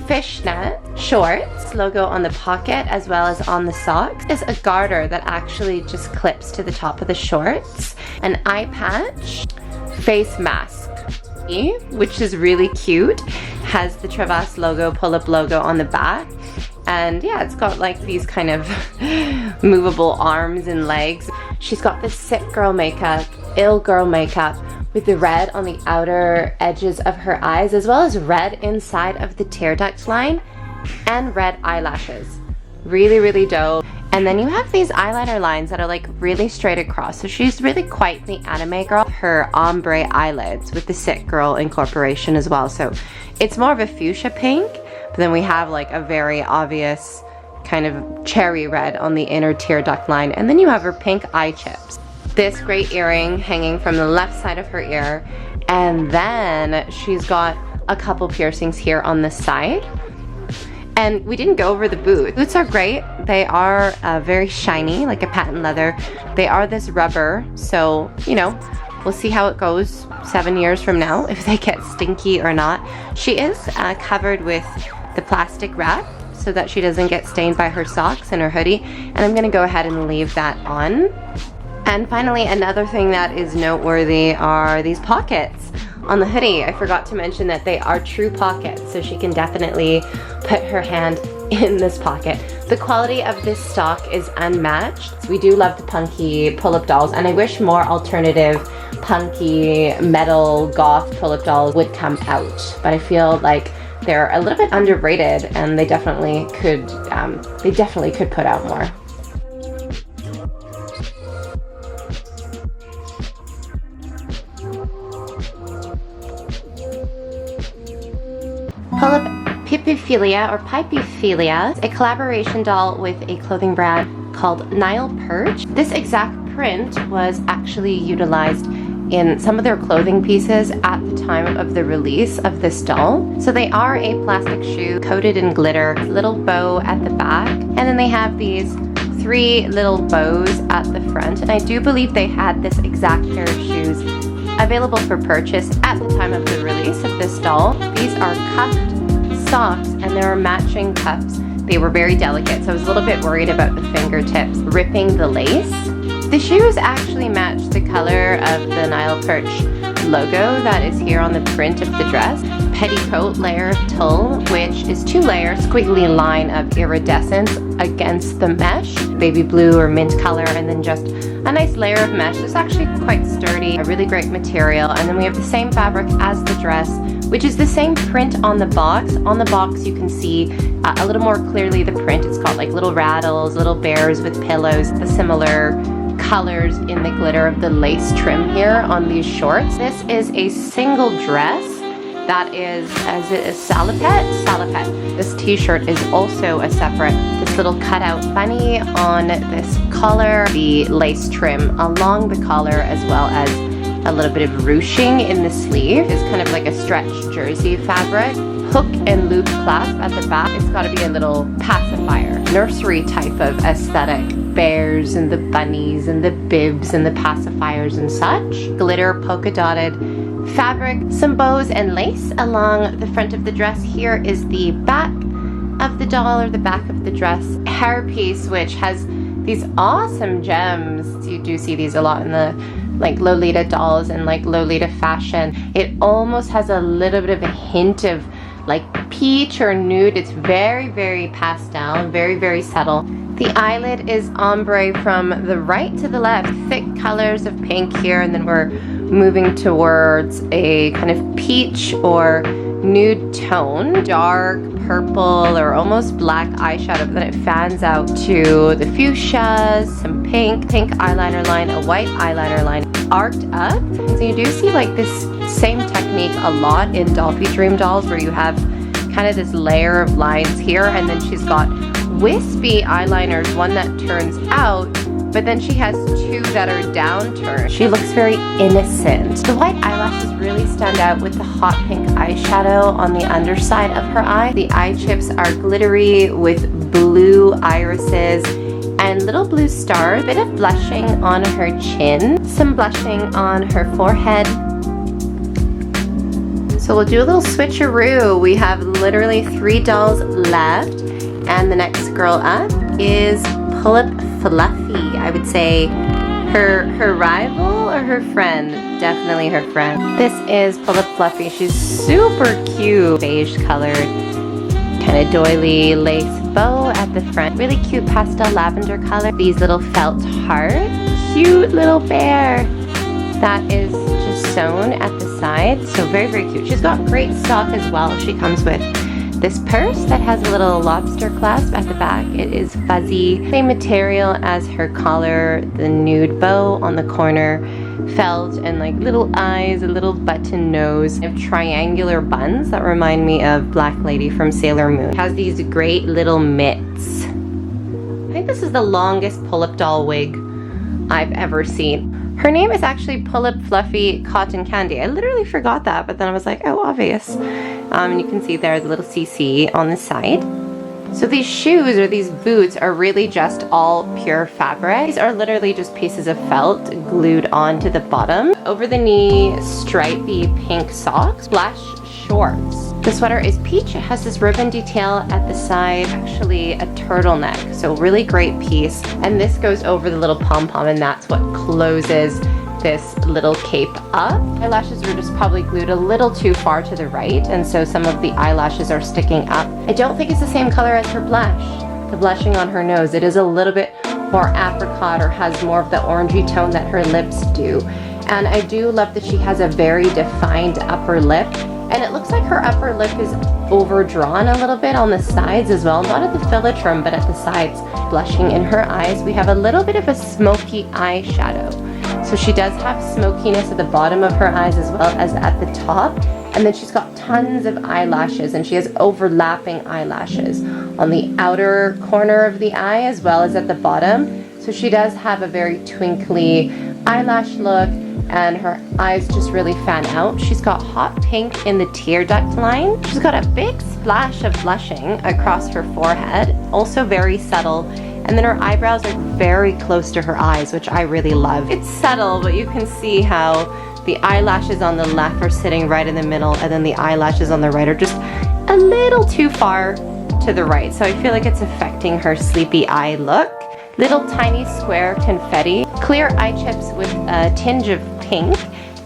Fishnet shorts, logo on the pocket as well as on the socks. Is a garter that actually just clips to the top of the shorts. An eye patch, face mask, which is really cute. Has the Travas logo, Pullip logo on the back. And yeah, it's got like these kind of movable arms and legs. She's got this sick girl makeup, ill girl makeup, with the red on the outer edges of her eyes, as well as red inside of the tear duct line, and red eyelashes. Really, really dope. And then you have these eyeliner lines that are like really straight across. So she's really quite the anime girl. Her ombre eyelids with the sick girl incorporation as well. So it's more of a fuchsia pink, but then we have like a very obvious kind of cherry red on the inner tear duct line. And then you have her pink eye chips. This great earring hanging from the left side of her ear, and then she's got a couple piercings here on the side. And we didn't go over the boots. Boots are great. They are very shiny, like a patent leather. They are this rubber, so you know, we'll see how it goes 7 years from now, if they get stinky or not. She is covered with the plastic wrap so that she doesn't get stained by her socks and her hoodie, and I'm gonna go ahead and leave that on. And finally, another thing that is noteworthy are these pockets on the hoodie. I forgot to mention that they are true pockets, so she can definitely put her hand in this pocket. The quality of this stock is unmatched. We do love the punky Pullip dolls, and I wish more alternative punky metal goth Pullip dolls would come out, but I feel like they're a little bit underrated, and they definitely could put out more. Pullip Filia or Pipy Filia, a collaboration doll with a clothing brand called Nile Perch. This exact print was actually utilized in some of their clothing pieces at the time of the release of this doll. So they are a plastic shoe coated in glitter, little bow at the back, and then they have these 3 little bows at the front. And I do believe they had this exact pair of shoes available for purchase at the time of the release of this doll. These are cuffed socks, and there are matching cuffs. They were very delicate, so I was a little bit worried about the fingertips ripping the lace. The shoes actually match the color of the Nile Perch logo that is here on the print of the dress. Petticoat layer of tulle, which is 2 layers, squiggly line of iridescence against the mesh, baby blue or mint color, and then just a nice layer of mesh. It's actually quite sturdy, a really great material. And then we have the same fabric as the dress, which is the same print on the box. On the box you can see a little more clearly the print. It's got like little rattles, little bears with pillows, the similar colors in the glitter of the lace trim here on these shorts. This is a single dress that is, as it is salopette. This t-shirt is also a separate, this little cutout bunny on this collar, the lace trim along the collar, as well as a little bit of ruching in the sleeve. It's kind of like a stretched jersey fabric. Hook and loop clasp at the back. It's got to be a little pacifier, nursery type of aesthetic. Bears and the bunnies and the bibs and the pacifiers and such. Glitter polka dotted fabric, some bows and lace along the front of the dress. Here is the back of the doll, or the back of the dress. Hairpiece, which has these awesome gems. You do see these a lot in the like Lolita dolls and like Lolita fashion. It almost has a little bit of a hint of like peach or nude. It's very, very pastel, very, very subtle. The eyelid is ombre from the right to the left. Thick colors of pink here, and then we're moving towards a kind of peach or nude tone. Dark purple or almost black eyeshadow, but then it fans out to the fuchsias, some pink eyeliner line, a white eyeliner line arced up. So you do see like this same technique a lot in Dolphy Dream dolls, where you have kind of this layer of lines here, and then she's got wispy eyeliners, one that turns out, but then she has 2 that are downturned. She looks very innocent. The white eyelashes really stand out with the hot pink eyeshadow on the underside of her eye. The eye chips are glittery with blue irises and little little blue stars, a bit of blushing on her chin, some blushing on her forehead. So we'll do a little switcheroo. We have literally 3 dolls left, and the next girl up is Pullip Fluffy. I would say her rival or her friend? Definitely her friend. This is Pullip Fluffy. She's super cute, beige colored, kind of doily lace bow at the front. Really cute pastel lavender color. These little felt hearts. Cute little bear that is just sewn at the side. So very, very cute. She's got great stock as well. She comes with this purse that has a little lobster clasp at the back. It is fuzzy. Same material as her collar, the nude bow on the corner, felt, and like little eyes, a little button nose. I have triangular buns that remind me of Black Lady from Sailor Moon. It has these great little mitts. I think this is the longest Pullip doll wig I've ever seen. Her name is actually Pullip Fluffy Cotton Candy. I literally forgot that, but then I was like, oh, obvious. And you can see there the little CC on the side. So these shoes or these boots are really just all pure fabric. These are literally just pieces of felt glued onto the bottom. Over the knee, stripy pink socks, splash shorts. The sweater is peach. It has this ribbon detail at the side, actually a turtleneck. So really great piece. And this goes over the little pom-pom, and that's what closes this little cape up. Eyelashes were just probably glued a little too far to the right, and so some of the eyelashes are sticking up. I don't think it's the same color as her blush. The blushing on her nose, it is a little bit more apricot or has more of the orangey tone that her lips do. And I do love that she has a very defined upper lip, and it looks like her upper lip is overdrawn a little bit on the sides as well, not at the philtrum but at the sides. Blushing in her eyes, we have a little bit of a smoky eyeshadow. So she does have smokiness at the bottom of her eyes as well as at the top. And then she's got tons of eyelashes, and she has overlapping eyelashes on the outer corner of the eye as well as at the bottom. So she does have a very twinkly eyelash look, and her eyes just really fan out. She's got hot pink in the tear duct line. She's got a big splash of blushing across her forehead, also very subtle. And then her eyebrows are very close to her eyes, which I really love. It's subtle, but you can see how the eyelashes on the left are sitting right in the middle, and then the eyelashes on the right are just a little too far to the right. So I feel like it's affecting her sleepy eye look. Little tiny square confetti, clear eye chips with a tinge of pink,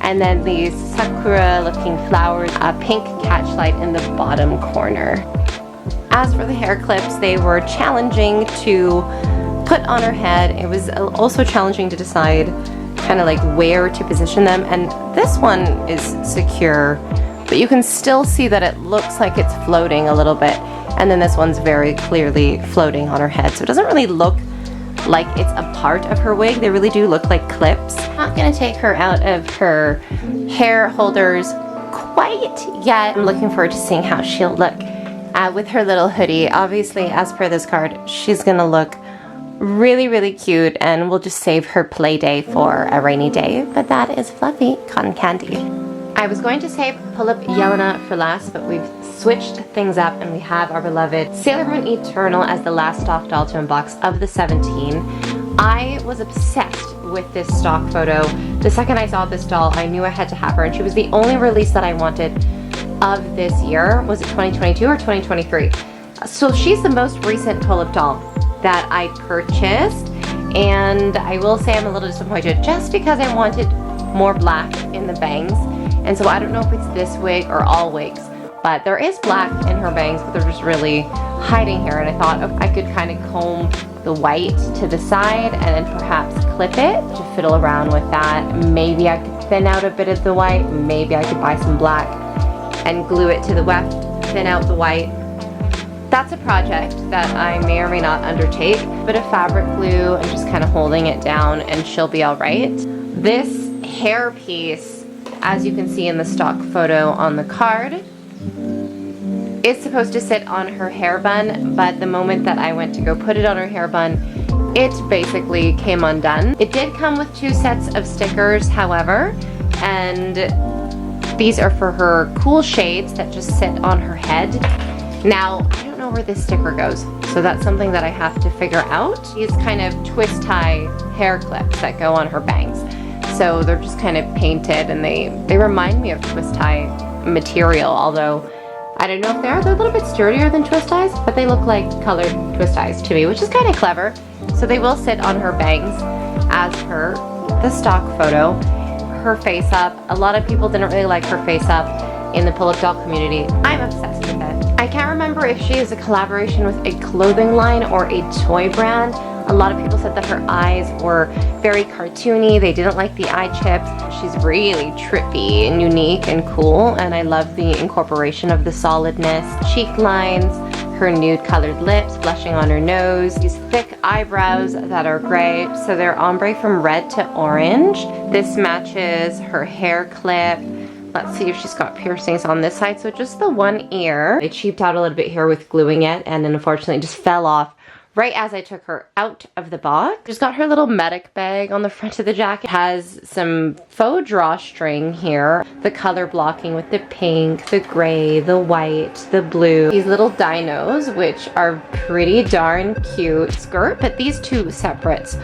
and then these sakura looking flowers, a pink catchlight in the bottom corner. As for the hair clips, they were challenging to put on her head. It was also challenging to decide kind of like where to position them, and this one is secure, but you can still see that it looks like it's floating a little bit, and then this one's very clearly floating on her head, so it doesn't really look like it's a part of her wig. They really do look like clips. I'm not gonna take her out of her hair holders quite yet. I'm looking forward to seeing how she'll look with her little hoodie. Obviously, as per this card, she's gonna look really, really cute, and we'll just save her play day for a rainy day. But that is Fluffy Cotton Candy. I was going to save Pullip Yelena for last, but we've switched things up, and we have our beloved Sailor Moon Eternal as the last stock doll to unbox of the 17. I was obsessed with this stock photo. The second I saw this doll, I knew I had to have her, and she was the only release that I wanted of this year. Was it 2022 or 2023? So she's the most recent Pullip doll that I purchased, and I will say I'm a little disappointed just because I wanted more black in the bangs, and so I don't know if it's this wig or all wigs, but there is black in her bangs, but they're just really hiding here, and I thought I could kind of comb the white to the side and then perhaps clip it to fiddle around with that. Maybe I could thin out a bit of the white, maybe I could buy some black and glue it to the weft, thin out the white. That's a project that I may or may not undertake. A bit of fabric glue and just kind of holding it down, and she'll be all right. This hair piece, as you can see in the stock photo on the card, is supposed to sit on her hair bun, but the moment that I went to go put it on her hair bun, it basically came undone. It did come with 2 sets of stickers, however, and these are for her cool shades that just sit on her head. Now, I don't know where this sticker goes, so So that's something that I have to figure out. These kind of twist tie hair clips that go on her bangs. So they're just kind of painted, and they remind me of twist tie material, although I don't know if they are. They're a little bit sturdier than twist ties, but they look like colored twist ties to me, which is kind of clever. So they will sit on her bangs as per the stock photo. Her face up, a lot of people didn't really like her face up in the Pullip doll community. I'm obsessed with it. I can't remember if she is a collaboration with a clothing line or a toy brand. A lot of people said that her eyes were very cartoony. They didn't like the eye chips. She's really trippy and unique and cool, and I love the incorporation of the solidness. Cheek lines, her nude colored lips, blushing on her nose, these thick eyebrows that are gray, so they're ombre from red to orange. This matches her hair clip. Let's see if she's got piercings on this side. So just the one ear. I cheaped out a little bit here with gluing it, and then unfortunately it just fell off right as I took her out of the box. She's got her little medic bag on the front of the jacket. Has some faux drawstring here. The color blocking with the pink, the gray, the white, the blue. These little dinos, which are pretty darn cute. Skirt, but these two separates.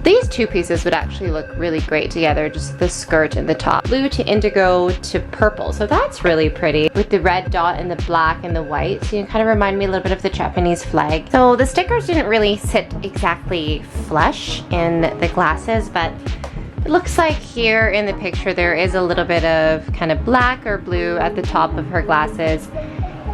These two pieces would actually look really great together, just the skirt and the top. Blue to indigo to purple, so that's really pretty. With the red dot and the black and the white, so you kind of remind me a little bit of the Japanese flag. So the stickers didn't really sit exactly flush in the glasses, but it looks like here in the picture there is a little bit of kind of black or blue at the top of her glasses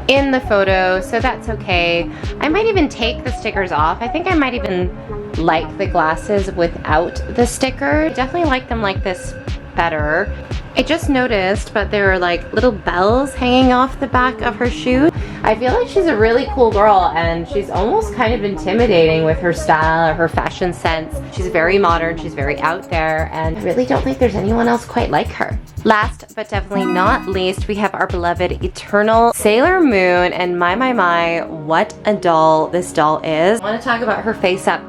in the photo, so that's okay. I might even take the stickers off. I think I might even like the glasses without the sticker. I definitely like them like this better. I just noticed, but there are like little bells hanging off the back of her shoe. I feel like she's a really cool girl, and she's almost kind of intimidating with her style or her fashion sense. She's very modern, she's very out there, and I really don't think there's anyone else quite like her. Last but definitely not least, we have our beloved Eternal Sailor Moon, and my, what a doll this doll is. I want to talk about her face up.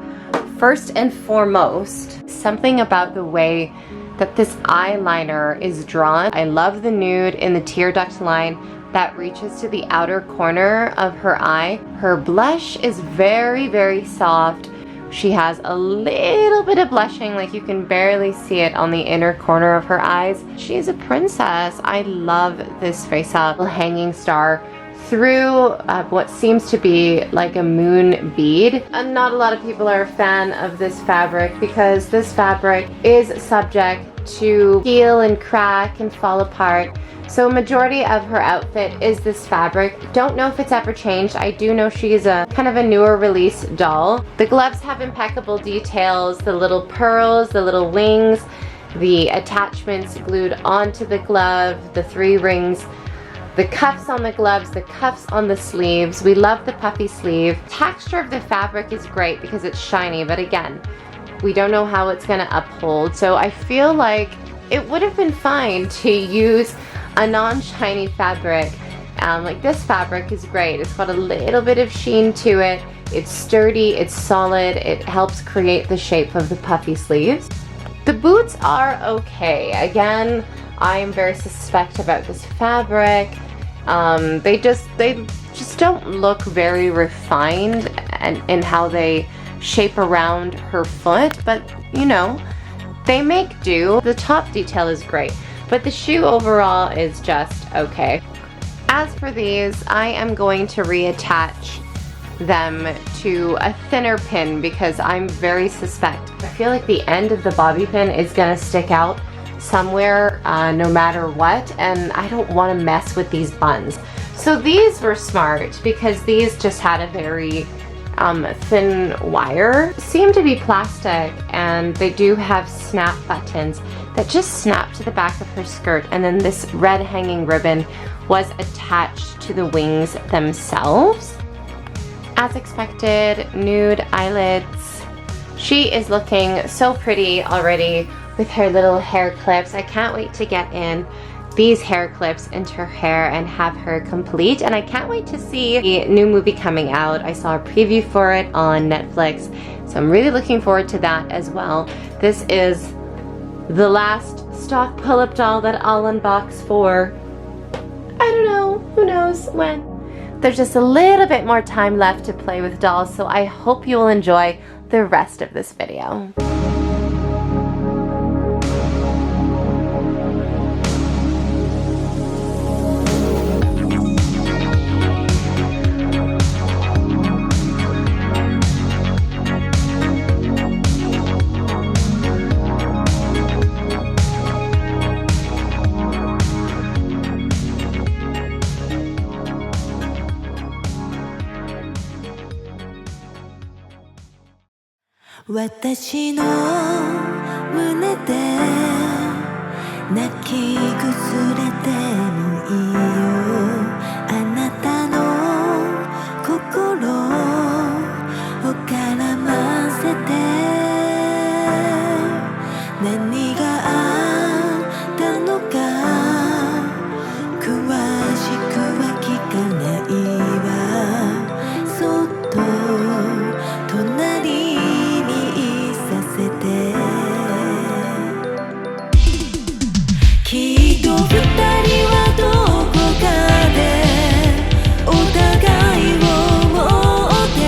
First and foremost, something about the way that this eyeliner is drawn. I love the nude in the tear duct line that reaches to the outer corner of her eye. Her blush is very, very soft. She has a little bit of blushing, like you can barely see it on the inner corner of her eyes. She is a princess. I love this face up. Hanging star through what seems to be like a moon bead. And not a lot of people are a fan of this fabric because this fabric is subject to peel and crack and fall apart. So a majority of her outfit is this fabric. Don't know if it's ever changed. I do know she is a kind of a newer release doll. The gloves have impeccable details, the little pearls, the little wings, the attachments glued onto the glove, the 3 rings, the cuffs on the gloves, the cuffs on the sleeves. We love the puffy sleeve. Texture of the fabric is great because it's shiny, but again, we don't know how it's gonna uphold. So I feel like it would have been fine to use a non-shiny fabric. Like this fabric is great. It's got a little bit of sheen to it. It's sturdy, it's solid. It helps create the shape of the puffy sleeves. The boots are okay. Again, I am very suspect about this fabric. They just don't look very refined in how they shape around her foot, but you know, they make do. The top detail is great, but the shoe overall is just okay. As for these, I am going to reattach them to a thinner pin because I'm very suspect. I feel like the end of the bobby pin is gonna stick out somewhere no matter what, and I don't want to mess with these buns. So these were smart because these just had a very thin wire. Seem to be plastic, and they do have snap buttons that just snap to the back of her skirt, and then this red hanging ribbon was attached to the wings themselves. As expected, nude eyelids. She is looking so pretty already with her little hair clips. I can't wait to get in these hair clips into her hair and have her complete, and I can't wait to see the new movie coming out. I saw a preview for it on Netflix, so I'm really looking forward to that as well. This is the last stock Pullip doll that I'll unbox for, I don't know, who knows when. There's just a little bit more time left to play with dolls, so I hope you will enjoy the rest of this video. "私の胸で泣き崩れてもいいよ」「あなたの心を絡ませて」「何があったのか詳しくは聞かないわ」「そっと隣きっと二人はどこかでお互いを持って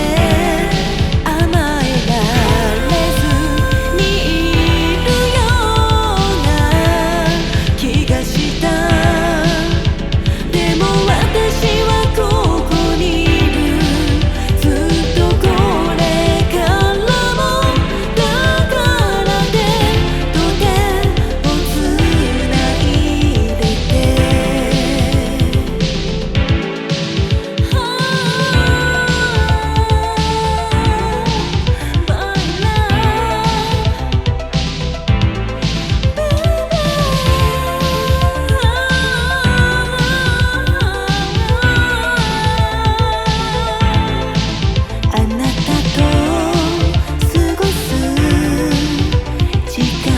甘えられずにいるような気がした。でも私はここにいる、ずっとこれからも。だから手と手をつないであなたと過ごす時間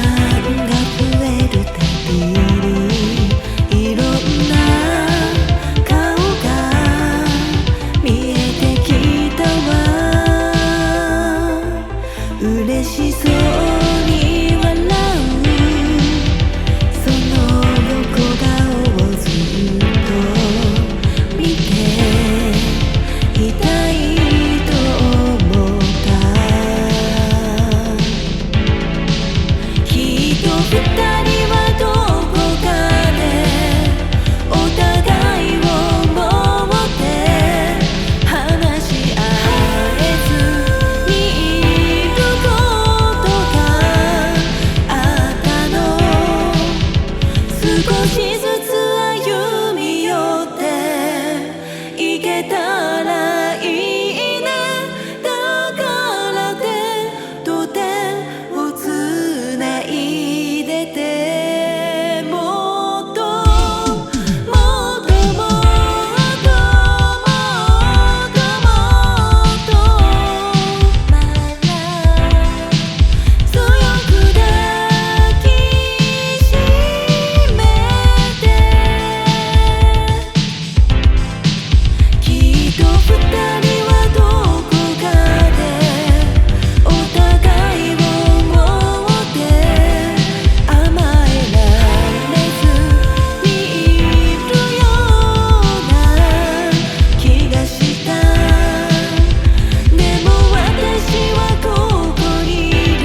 が増えるたびにいろんな顔が見えてきたわ。嬉しそうに笑うその横顔をずっと見ていたいと思った。きっと二人はどこかでお互いを持って話し合えずにいることがあったの。少しずつ歩み寄っていけたらいいね。だから手と手をつないでて、もっともっともっともっともっとまだ強く抱きしめて。きっと二人はどこかでお互いを持って甘えられずにいるような気がした。でも私はここにいる、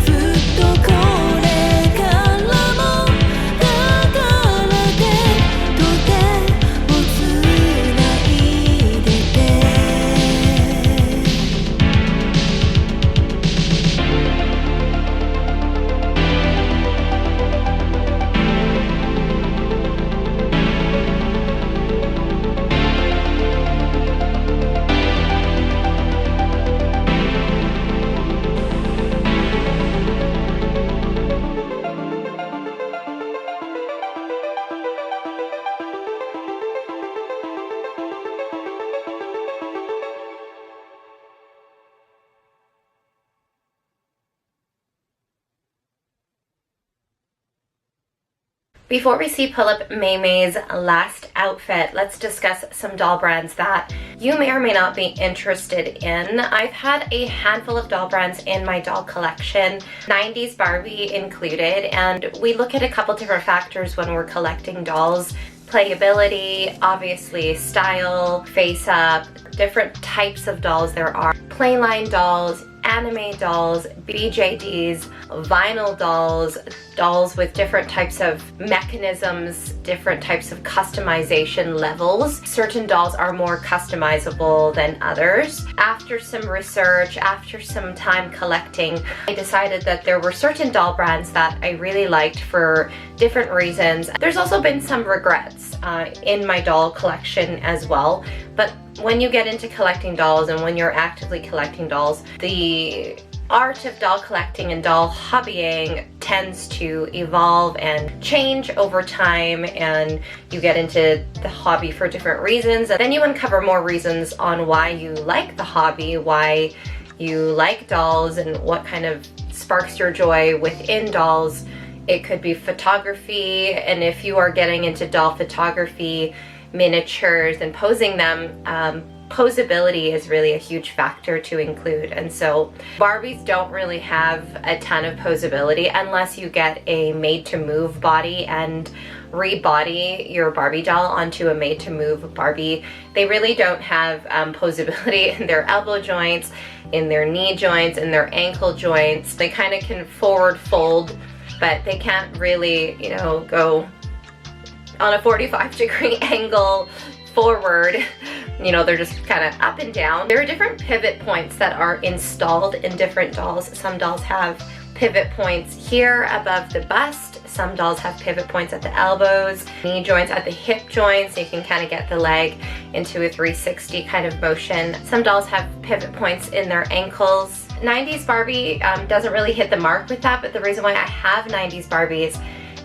ずっとこれからも。だから手と手をつないでて。Before we see Pullip May's last outfit, let's discuss some doll brands that you may or may not be interested in. I've had a handful of doll brands in my doll collection, 90s Barbie included, and we look at a couple different factors when we're collecting dolls. playability, obviously style, face up, different types of dolls there are. Plain line dolls, anime dolls, BJDs, vinyl dolls, dolls with different types of mechanisms, different types of customization levels. Certain dolls are more customizable than others. After some research, after some time collecting, I decided that there were certain doll brands that I really liked for different reasons. There's also been some regrets in my doll collection as well, but when you get into collecting dolls and when you're actively collecting dolls, the art of doll collecting and doll hobbying tends to evolve and change over time, and you get into the hobby for different reasons, and then you uncover more reasons on why you like the hobby, why you like dolls, and what kind of sparks your joy within dolls. It could be photography, and if you are getting into doll photography, miniatures, and posing them, posability is really a huge factor to include. And so Barbies don't really have a ton of posability unless you get a made-to-move body and rebody your Barbie doll onto a made-to-move Barbie. They really don't have posability in their elbow joints, in their knee joints, in their ankle joints. They kind of can forward fold, but they can't really, you know, go on a 45-degree angle forward. You know, they're just kind of up and down. There are different pivot points that are installed in different dolls. Some dolls have pivot points here above the bust. Some dolls have pivot points at the elbows, knee joints at the hip joints, so you can kind of get the leg into a 360 kind of motion. Some dolls have pivot points in their ankles. 90s Barbie doesn't really hit the mark with that, but the reason why I have 90s Barbies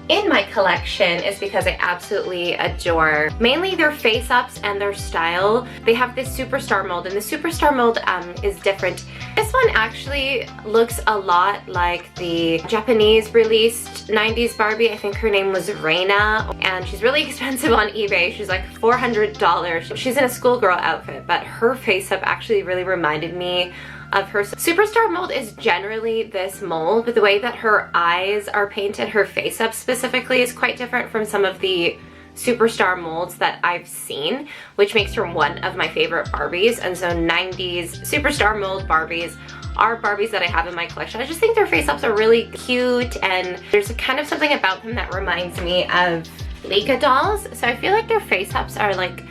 in my collection is because I absolutely adore mainly their face-ups and their style. They have this superstar mold, and the superstar mold is different. This one actually looks a lot like the Japanese released 90s Barbie. I think her name was Reina, and she's really expensive on eBay. She's like $400. She's in a schoolgirl outfit, but her face-up actually really reminded me of her. Superstar mold is generally this mold, but the way that her eyes are painted, her face up specifically, is quite different from some of the superstar molds that I've seen, which makes her one of my favorite Barbies. And so 90s superstar mold Barbies are Barbies that I have in my collection. I just think their face ups are really cute, and there's kind of something about them that reminds me of Leica dolls. So I feel like their face ups are like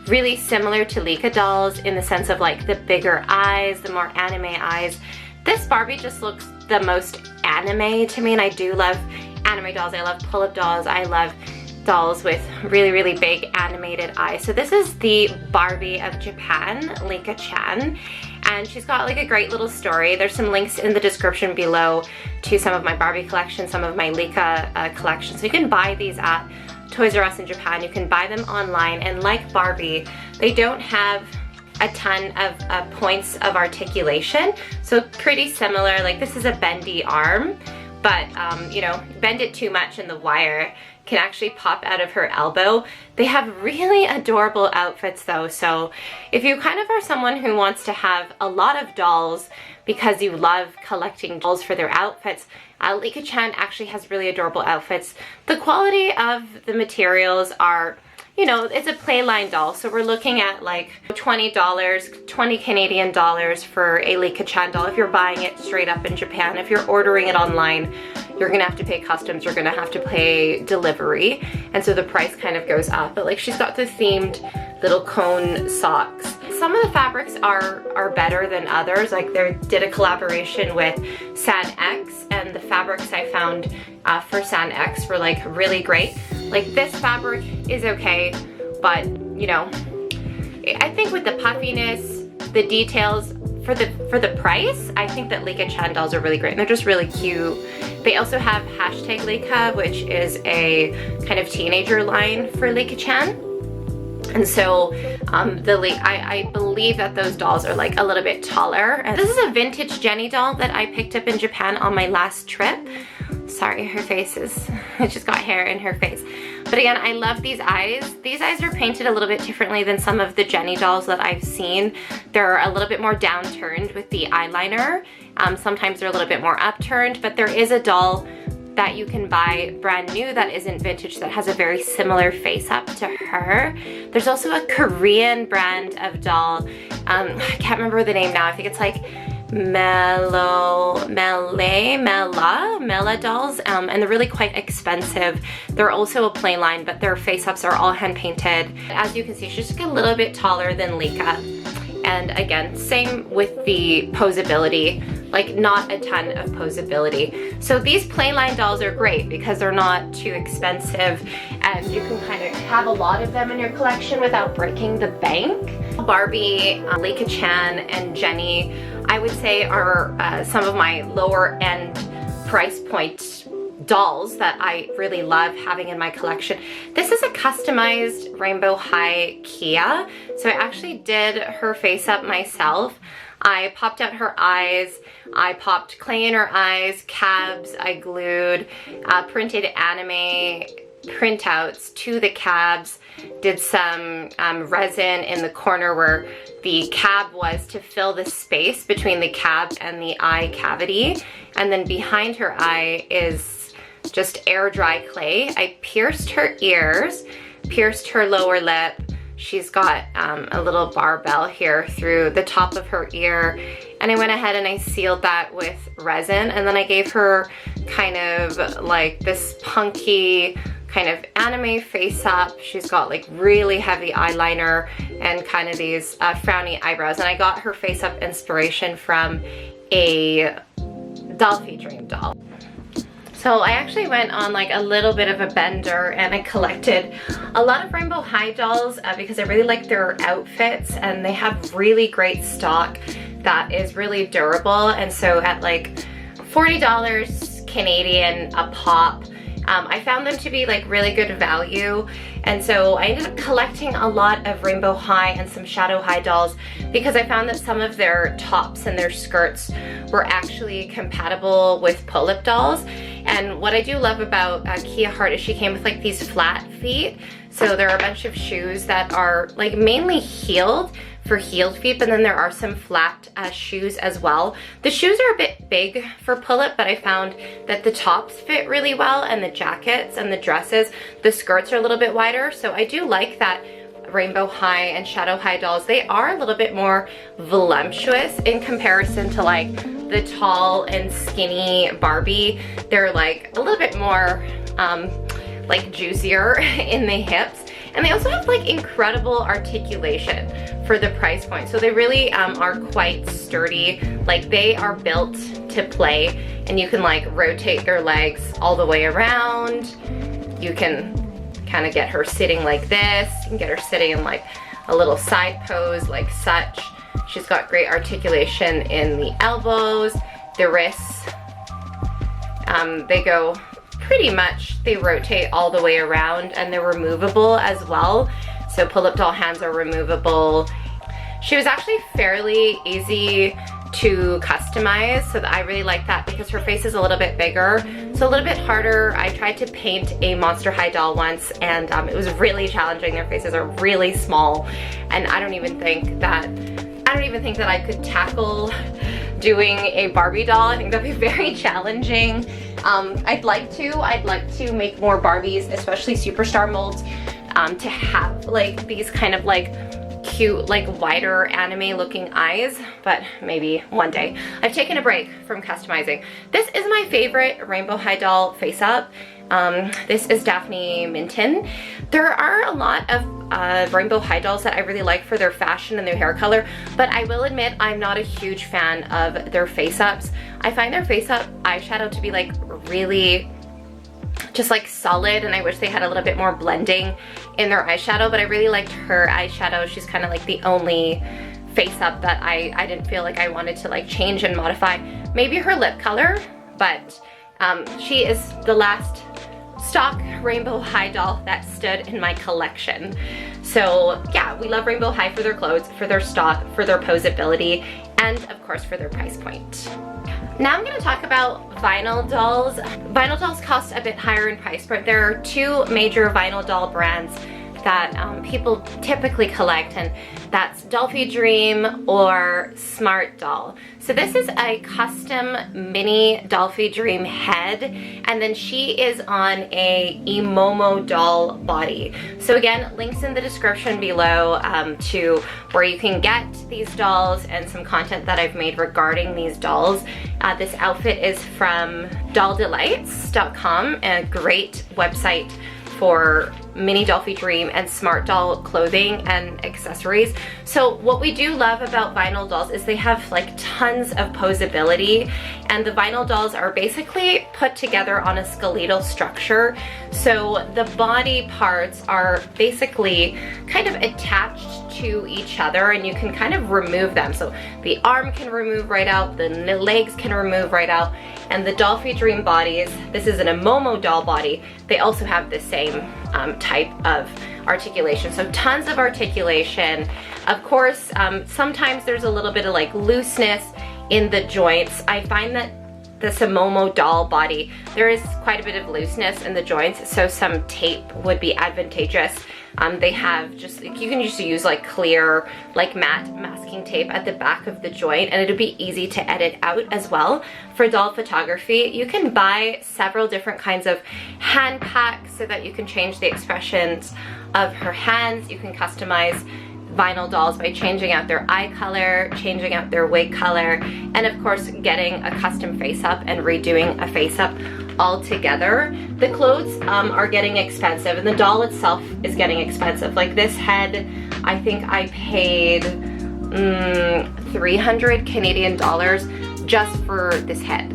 really similar to Leica dolls in the sense of like the bigger eyes, the more anime eyes. This Barbie just looks the most anime to me, and I do love anime dolls. I love Pullip dolls. I love dolls with really, really big animated eyes. So this is the Barbie of Japan, Leica-chan, and she's got like a great little story. There's some links in the description below to some of my Barbie collection, some of my Leica collection. So you can buy these at Toys R Us in Japan. You can buy them online, and like Barbie, they don't have a ton of points of articulation, so pretty similar. Like this is a bendy arm, but you know, bend it too much and the wire can actually pop out of her elbow. They have really adorable outfits though, so if you kind of are someone who wants to have a lot of dolls because you love collecting dolls for their outfits, Leica-chan actually has really adorable outfits. The quality of the materials are, you know, it's a playline doll, so we're looking at like $20, 20 Canadian dollars for a Leica-chan doll if you're buying it straight up in Japan. If you're ordering it online, you're gonna have to pay customs, you're gonna have to pay delivery, and so the price kind of goes up. But like, she's got the themed little cone socks. Some of the fabrics are better than others. Like they did a collaboration with San X, and the fabrics I found for San X were like really great. Like this fabric is okay, but you know, I think with the puffiness, the details, for the price, I think that Leica-chan dolls are really great, and they're just really cute. They also have hashtag Leica, which is a kind of teenager line for Leica-chan. And so I believe that those dolls are like a little bit taller. And this is a vintage Jenny doll that I picked up in Japan on my last trip. Sorry, her face is, she's got hair in her face. But again, I love these eyes. These eyes are painted a little bit differently than some of the Jenny dolls that I've seen. They're a little bit more downturned with the eyeliner. Sometimes they're a little bit more upturned, but there is a doll that you can buy brand new that isn't vintage that has a very similar face up to her. There's also a Korean brand of doll. I can't remember the name now. I think it's like Mela dolls, and they're really quite expensive. They're also a plain line, but their face ups are all hand painted. As you can see, she's just a little bit taller than Lika. And again, same with the posability, like not a ton of posability. So these plain line dolls are great because they're not too expensive and you can kind of have a lot of them in your collection without breaking the bank. Barbie, Lika Chan, and Jenny, I would say are some of my lower end price point dolls that I really love having in my collection. This is a customized Rainbow High Kia. So I actually did her face up myself. I popped out her eyes, I popped clay in her eyes, cabs, I glued printed anime printouts to the cabs, did some resin in the corner where the cab was to fill the space between the cab and the eye cavity, and then behind her eye is just air dry clay. I pierced her ears, pierced her lower lip. She's got a little barbell here through the top of her ear, and I went ahead and I sealed that with resin, and then I gave her kind of like this punky kind of anime face up. She's got like really heavy eyeliner and kind of these frowny eyebrows, and I got her face up inspiration from a doll featuring doll. So I actually went on like a little bit of a bender and I collected a lot of Rainbow High dolls because I really like their outfits, and they have really great stock that is really durable. And so at like $40 Canadian a pop, I found them to be like really good value. And so I ended up collecting a lot of Rainbow High and some Shadow High dolls because I found that some of their tops and their skirts were actually compatible with Pullip dolls. And what I do love about Kia Heart is she came with like these flat feet. So there are a bunch of shoes that are like mainly heeled for heeled feet, but then there are some flat shoes as well. The shoes are a bit big for Pullip, but I found that the tops fit really well, and the jackets and the dresses, the skirts are a little bit wider. So I do like that Rainbow High and Shadow High dolls. They are a little bit more voluptuous in comparison to like the tall and skinny Barbie. They're like a little bit more like juicier in the hips. And they also have like incredible articulation for the price point. So they really are quite sturdy. Like they are built to play, and you can like rotate their legs all the way around. You can kind of get her sitting like this. You can get her sitting in like a little side pose like such. She's got great articulation in the elbows, the wrists. They go pretty much, they rotate all the way around, and they're removable as well. So Pullip doll hands are removable. She was actually fairly easy to customize, so I really like that because her face is a little bit bigger, so a little bit harder. I tried to paint a Monster High doll once, and it was really challenging. Their faces are really small, and I don't even think that I could tackle doing a Barbie doll. I think that'd be very challenging. I'd like to make more Barbies, especially superstar molds, to have like these kind of like cute, like wider anime looking eyes, but maybe one day. I've taken a break from customizing. This is my favorite Rainbow High doll face up. This is Daphne Minton. There are a lot of Rainbow High dolls that I really like for their fashion and their hair color, but I will admit I'm not a huge fan of their face ups. I find their face up eyeshadow to be like really just like solid, and I wish they had a little bit more blending in their eyeshadow, but I really liked her eyeshadow. She's kind of like the only face up that I didn't feel like I wanted to like change and modify. Maybe her lip color, but she is the last stock Rainbow High doll that stood in my collection. So yeah, we love Rainbow High for their clothes, for their stock, for their posability, and of course for their price point. Now I'm going to talk about vinyl dolls. Vinyl dolls cost a bit higher in price point. There are two major vinyl doll brands that people typically collect, and that's Dolphy Dream or Smart Doll. So this is a custom mini Dolphy Dream head, and then she is on a Emomo doll body. So again, links in the description below to where you can get these dolls and some content that I've made regarding these dolls. This outfit is from dolldelights.com, a great website for mini Dolphy Dream and Smart Doll clothing and accessories. So what we do love about vinyl dolls is they have like tons of posability, and the vinyl dolls are basically put together on a skeletal structure. So the body parts are basically kind of attached to each other, and you can kind of remove them. So the arm can remove right out, the legs can remove right out, and the Dolphy Dream bodies, this is an Emomo doll body, they also have the same type of articulation. So tons of articulation. Of course, sometimes there's a little bit of like looseness in the joints. I find that the Emomo doll body, there is quite a bit of looseness in the joints, so some tape would be advantageous. They have just, you can just use like clear, like matte masking tape at the back of the joint, and it'll be easy to edit out as well. For doll photography, you can buy several different kinds of hand packs so that you can change the expressions of her hands. You can customize vinyl dolls by changing out their eye color, changing out their wig color, and of course getting a custom face up and redoing a face up all together. The clothes are getting expensive, and the doll itself is getting expensive. Like this head, I think I paid 300 Canadian dollars just for this head.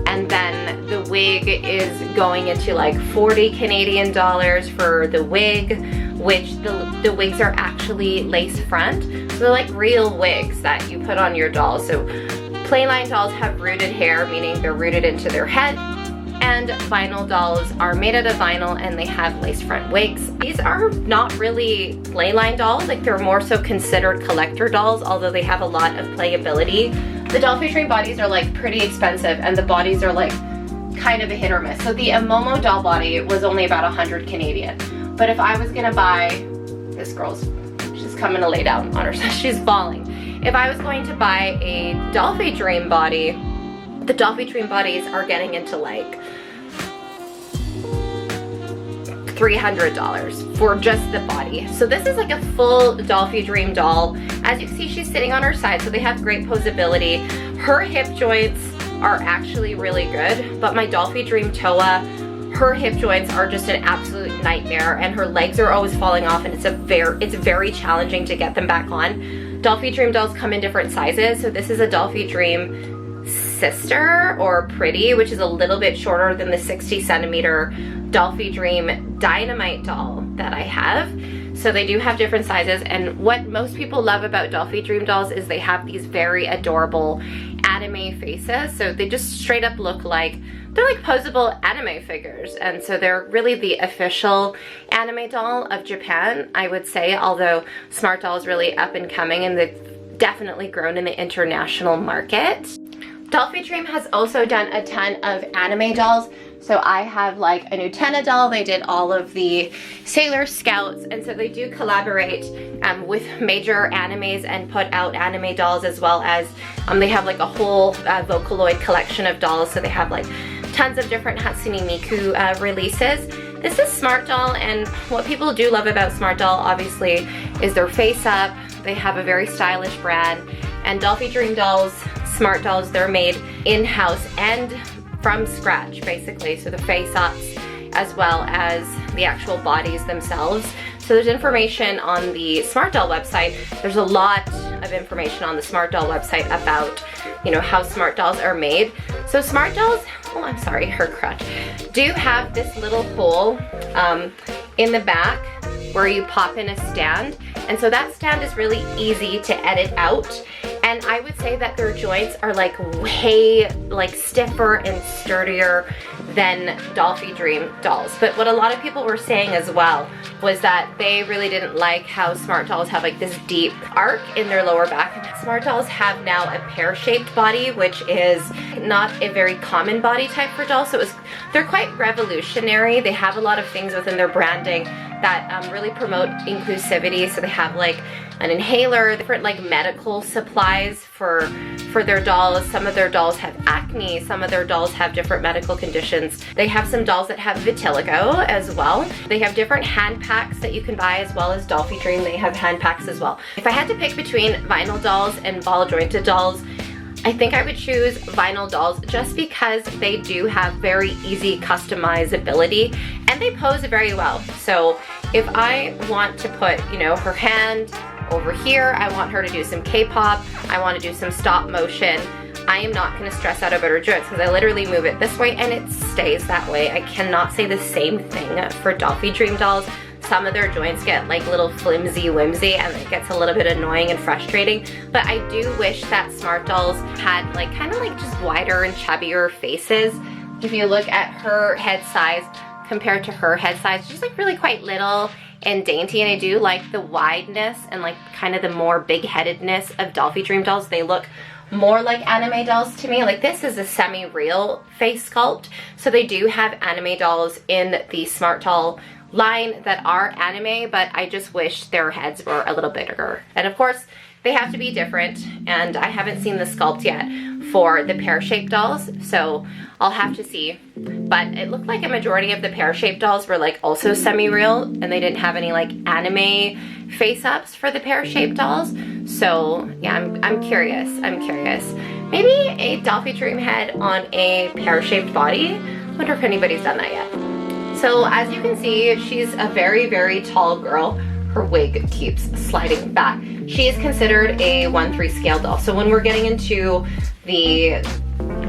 And then the wig is going into like 40 Canadian dollars for the wig, which the wigs are actually lace front. So they're like real wigs that you put on your doll. So playline dolls have rooted hair, meaning they're rooted into their head, and vinyl dolls are made out of vinyl and they have lace front wigs. These are not really playline dolls, like they're more so considered collector dolls, although they have a lot of playability. The Dolphy Dream bodies are like pretty expensive, and the bodies are like kind of a hit or miss. So the Emomo doll body was only about 100 Canadian. But if I was gonna buy, this girl's, she's coming to lay down on herself, she's falling. If I was going to buy a Dolphy Dream body, the Dolphy Dream bodies are getting into like $300 for just the body. So this is like a full Dolphy Dream doll. As you can see, she's sitting on her side, so they have great posability. Her hip joints are actually really good, but my Dolphy Dream Toa, her hip joints are just an absolute nightmare, and her legs are always falling off, and it's very challenging to get them back on. Dolphy Dream dolls come in different sizes. So this is a Dolphy Dream Sister or Pretty, which is a little bit shorter than the 60 centimeter Dolphy Dream Dynamite doll that I have. So they do have different sizes, and what most people love about Dolphy Dream dolls is they have these very adorable anime faces. So they just straight up look like, they're like posable anime figures, and so they're really the official anime doll of Japan, I would say, although Smart Doll is really up and coming, and they've definitely grown in the international market. Dolphy Dream has also done a ton of anime dolls. So I have like a Nutella doll. They did all of the Sailor Scouts, and so they do collaborate with major animes and put out anime dolls, as well as they have like a whole Vocaloid collection of dolls. So they have like tons of different Hatsune Miku releases. This is Smart Doll, and what people do love about Smart Doll obviously is their face up. They have a very stylish brand, and Dolphy Dream dolls, Smart Dolls, they're made in-house and from scratch basically. So the face-ups as well as the actual bodies themselves. So there's information on the Smart Doll website. There's a lot of information on the Smart Doll website about, you know, how Smart Dolls are made. So Smart Dolls, oh I'm sorry, her crutch, do have this little hole in the back where you pop in a stand. And so that stand is really easy to edit out. And I would say that their joints are like way like stiffer and sturdier than Dolphy Dream dolls. But what a lot of people were saying as well was that they really didn't like how Smart Dolls have like this deep arc in their lower back. Smart Dolls have now a pear-shaped body, which is not a very common body type for dolls. So they're quite revolutionary. They have a lot of things within their branding that really promote inclusivity. So they have like an inhaler, different like medical supplies for their dolls. Some of their dolls have acne, some of their dolls have different medical conditions. They have some dolls that have vitiligo as well. They have different hand packs that you can buy, as well as Dolphy Dream, they have hand packs as well. If I had to pick between vinyl dolls and ball jointed dolls, I think I would choose vinyl dolls just because they do have very easy customizability and they pose very well. So if I want to put, you know, her hand over here, I want her to do some K-pop, I want to do some stop motion, I am not going to stress out about her joints because I literally move it this way and it stays that way. I cannot say the same thing for Dolphy Dream dolls. Some of their joints get like little flimsy whimsy and it gets a little bit annoying and frustrating, but I do wish that Smart Dolls had like kind of like just wider and chubbier faces. If you look at her head size compared to her head size, she's like really quite little and dainty, and I do like the wideness and like kind of the more big-headedness of Dolphy Dream dolls. They look more like anime dolls to me. Like this is a semi-real face sculpt, so they do have anime dolls in the Smart Doll line that are anime, but I just wish their heads were a little bigger. And of course, they have to be different, and I haven't seen the sculpt yet for the pear-shaped dolls, so I'll have to see. But it looked like a majority of the pear-shaped dolls were like also semi-real, and they didn't have any like anime face-ups for the pear-shaped dolls. So yeah, I'm curious. Maybe a Dolphy Dream head on a pear-shaped body. Wonder if anybody's done that yet. So as you can see, she's a very, very tall girl. Her wig keeps sliding back. She is considered a 1/3 scale doll. So when we're getting into the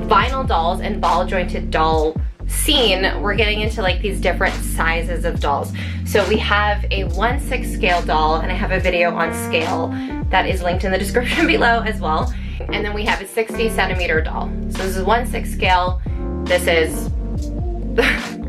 vinyl dolls and ball jointed doll scene, we're getting into like these different sizes of dolls. So we have a 1/6 scale doll, and I have a video on scale that is linked in the description below as well. And then we have a 60 centimeter doll. So this is 1/6 scale. This is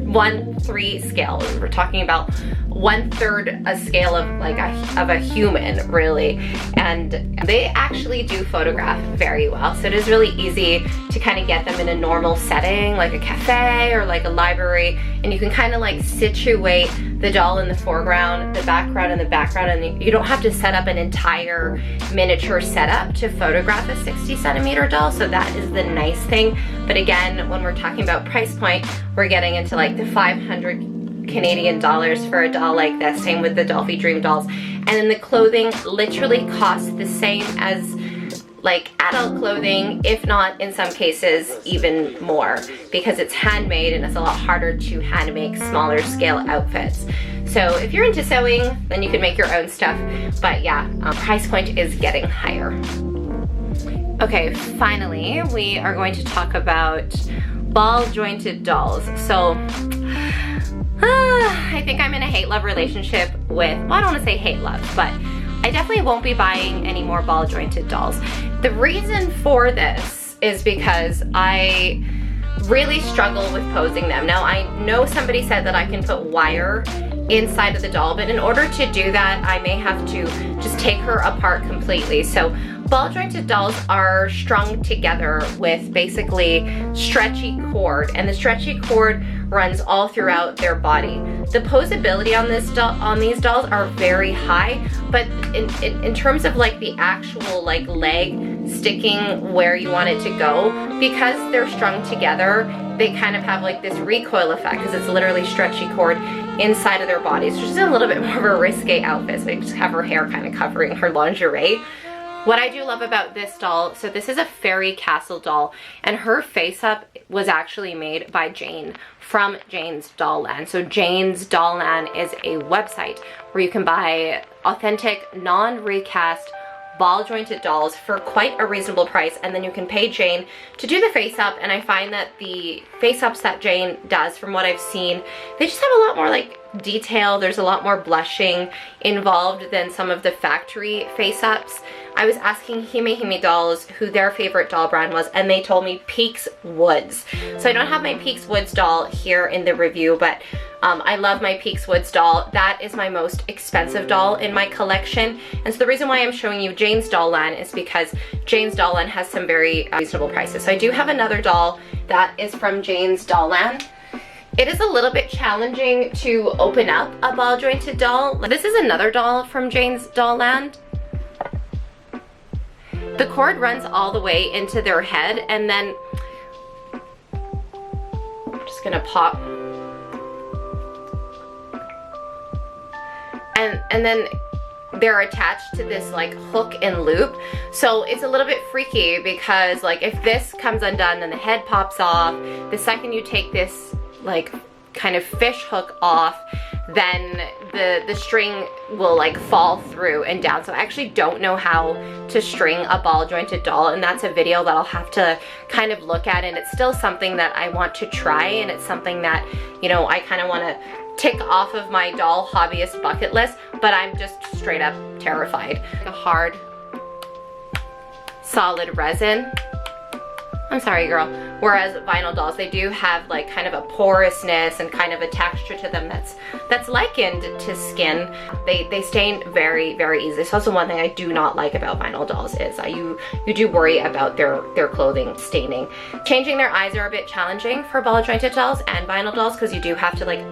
1/3 scale. We're talking about 1/3 a scale of like a human, really. And they actually do photograph very well, so it is really easy to kind of get them in a normal setting, like a cafe or like a library, and you can kind of like situate the doll in the foreground, the background in the background, and you don't have to set up an entire miniature setup to photograph a 60 centimeter doll. So that is the nice thing. But again, when we're talking about price point, we're getting into like the 500 Canadian dollars for a doll like this. Same with the Dolphy Dream dolls. And then the clothing literally costs the same as like adult clothing, if not in some cases even more, because it's handmade and it's a lot harder to hand make smaller scale outfits. So if you're into sewing, then you can make your own stuff. But yeah, price point is getting higher. Okay, finally, we are going to talk about ball jointed dolls. So I think I'm in a hate-love relationship with, well, I don't want to say hate-love, but I definitely won't be buying any more ball jointed dolls. The reason for this is because I really struggle with posing them. Now, I know somebody said that I can put wire inside of the doll, but in order to do that, I may have to just take her apart completely. So ball jointed dolls are strung together with basically stretchy cord, and the stretchy cord runs all throughout their body. The posability on these dolls are very high, but in terms of like the actual like leg sticking where you want it to go, because they're strung together, they kind of have like this recoil effect because it's literally stretchy cord inside of their bodies, which is a little bit more of a risque outfit. So you just have her hair kind of covering her lingerie. What I do love about this doll, so this is a fairy castle doll, and her face up was actually made by Jane from Jane's Doll Land. So Jane's Doll Land is a website where you can buy authentic, non-recast ball jointed dolls for quite a reasonable price, and then you can pay Jane to do the face up. And I find that the face ups that Jane does, from what I've seen, they just have a lot more like detail. There's a lot more blushing involved than some of the factory face ups. I was asking Hime dolls who their favorite doll brand was, and they told me Peaks Woods. So I don't have my Peaks Woods doll here in the review, but I love my Peaks Woods doll. That is my most expensive doll in my collection. And so the reason why I'm showing you Jane's Doll Land is because Jane's Doll Land has some very reasonable prices. So I do have another doll that is from Jane's Doll Land. It is a little bit challenging to open up a ball jointed doll. This is another doll from Jane's Doll Land. The cord runs all the way into their head, and then I'm just gonna pop. And then they're attached to this like hook and loop. So it's a little bit freaky because like if this comes undone and the head pops off, the second you take this like kind of fish hook off, then the string will like fall through and down. So I actually don't know how to string a ball jointed doll, and that's a video that I'll have to kind of look at, and it's still something that I want to try, and it's something that, you know, I kind of want to tick off of my doll hobbyist bucket list, but I'm just straight up terrified. A hard, solid resin. I'm sorry, girl. Whereas vinyl dolls, they do have like kind of a porousness and kind of a texture to them that's likened to skin. They stain very, very easily. So that's one thing I do not like about vinyl dolls is you do worry about their clothing staining. Changing their eyes are a bit challenging for ball jointed dolls and vinyl dolls because you do have to like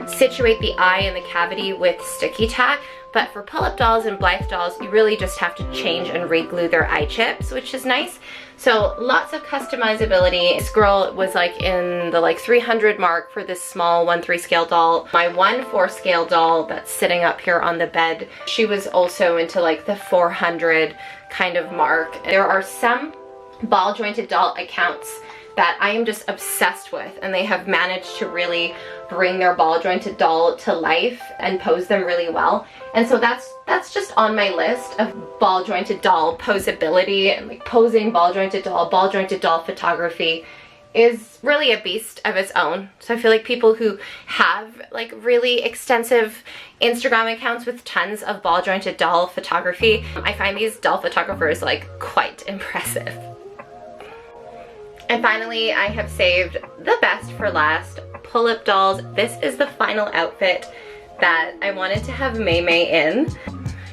situate the eye in the cavity with sticky tack. But for Pullip dolls and Blythe dolls, you really just have to change and re-glue their eye chips, which is nice. So lots of customizability. This girl was like in the like 300 mark for this small 1/3 scale doll. My 1/4 scale doll that's sitting up here on the bed, she was also into like the 400 kind of mark. There are some ball jointed doll accounts that I am just obsessed with, and they have managed to really bring their ball jointed doll to life and pose them really well. And so that's just on my list of ball jointed doll posability, and like posing ball jointed doll photography is really a beast of its own. So I feel like people who have like really extensive Instagram accounts with tons of ball jointed doll photography, I find these doll photographers like quite impressive. And finally, I have saved the best for last, Pullip dolls. This is the final outfit that I wanted to have May in.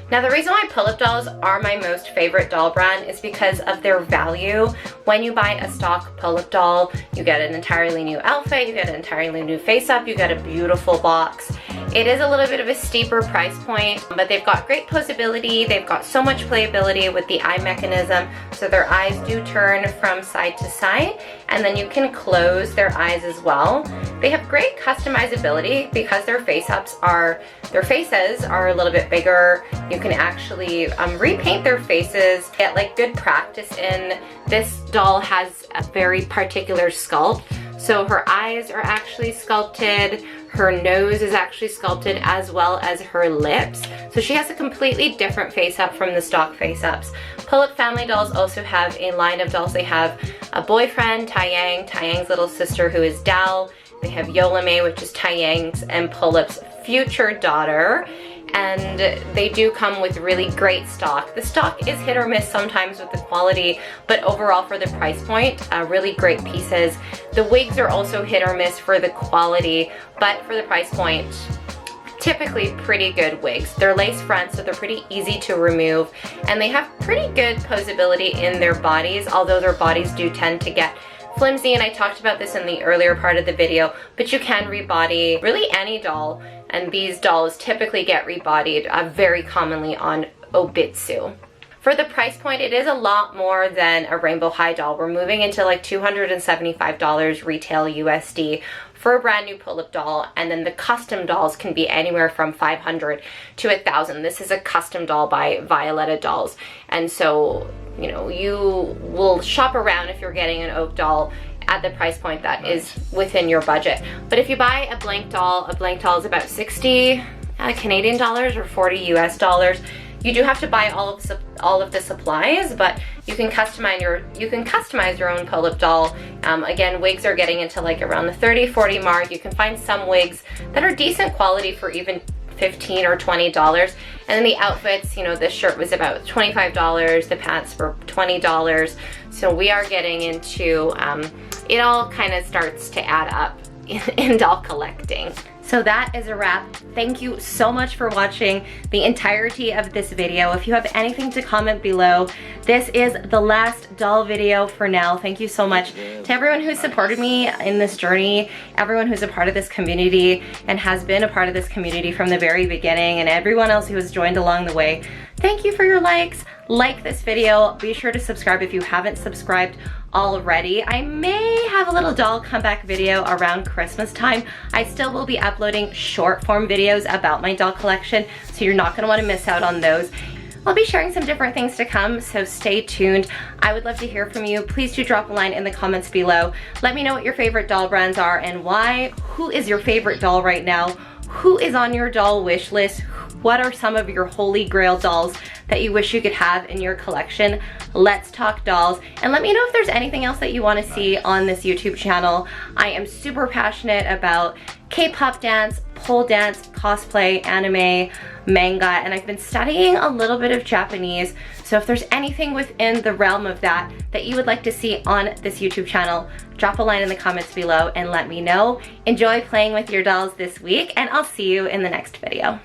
Now the reason why Pullip dolls are my most favorite doll brand is because of their value. When you buy a stock Pullip doll, you get an entirely new outfit, you get an entirely new face up, you get a beautiful box. It is a little bit of a steeper price point, but they've got great posability, they've got so much playability with the eye mechanism, so their eyes do turn from side to side, and then you can close their eyes as well. They have great customizability because their faces are a little bit bigger. You can actually repaint their faces, get like good practice in. This doll has a very particular sculpt. So her eyes are actually sculpted, her nose is actually sculpted, as well as her lips. So she has a completely different face up from the stock face ups. Pullip family dolls also have a line of dolls. They have a boyfriend, Taeyang's little sister, who is Dal. They have Yolame, which is Taeyang's and Pullip's future daughter. And they do come with really great stock. The stock is hit or miss sometimes with the quality, but overall for the price point, really great pieces. The wigs are also hit or miss for the quality, but for the price point, typically pretty good wigs. They're lace front, so they're pretty easy to remove, and they have pretty good posability in their bodies, although their bodies do tend to get flimsy, and I talked about this in the earlier part of the video, but you can rebody really any doll, and these dolls typically get rebodied very commonly on Obitsu. For the price point, it is a lot more than a Rainbow High doll. We're moving into like $275 retail USD for a brand new Pullip doll, and then the custom dolls can be anywhere from $500 to $1,000. This is a custom doll by Violetta Dolls, and so you know you will shop around if you're getting an OOAK doll at the price point that is within your budget. But if you buy a blank doll is about 60 Canadian dollars or 40 US dollars. You do have to buy all of the supplies, but you can customize your own Pullip doll. Again, wigs are getting into like around the 30-40 mark. You can find some wigs that are decent quality for even $15 or $20. And then the outfits, you know, this shirt was about $25, the pants were $20. So we are getting into, it all kind of starts to add up in doll collecting. So that is a wrap. Thank you so much for watching the entirety of this video. If you have anything to comment below, this is the last doll video for now. Thank you so much to everyone who supported me in this journey, everyone who's a part of this community and has been a part of this community from the very beginning, and everyone else who has joined along the way. Thank you for your likes. Like this video. Be sure to subscribe if you haven't subscribed already. I may have a little doll comeback video around Christmas time. I still will be uploading short form videos about my doll collection, so you're not going to want to miss out on those. I'll be sharing some different things to come, so stay tuned. I would love to hear from you. Please do drop a line in the comments below. Let me know what your favorite doll brands are and why. Who is your favorite doll right now? Who is on your doll wish list? What are some of your holy grail dolls that you wish you could have in your collection? Let's talk dolls, and let me know if there's anything else that you want to see on this YouTube channel. I am super passionate about K-pop dance, pole dance, cosplay, anime, manga, and I've been studying a little bit of Japanese. So if there's anything within the realm of that you would like to see on this YouTube channel, drop a line in the comments below and let me know. Enjoy playing with your dolls this week, and I'll see you in the next video.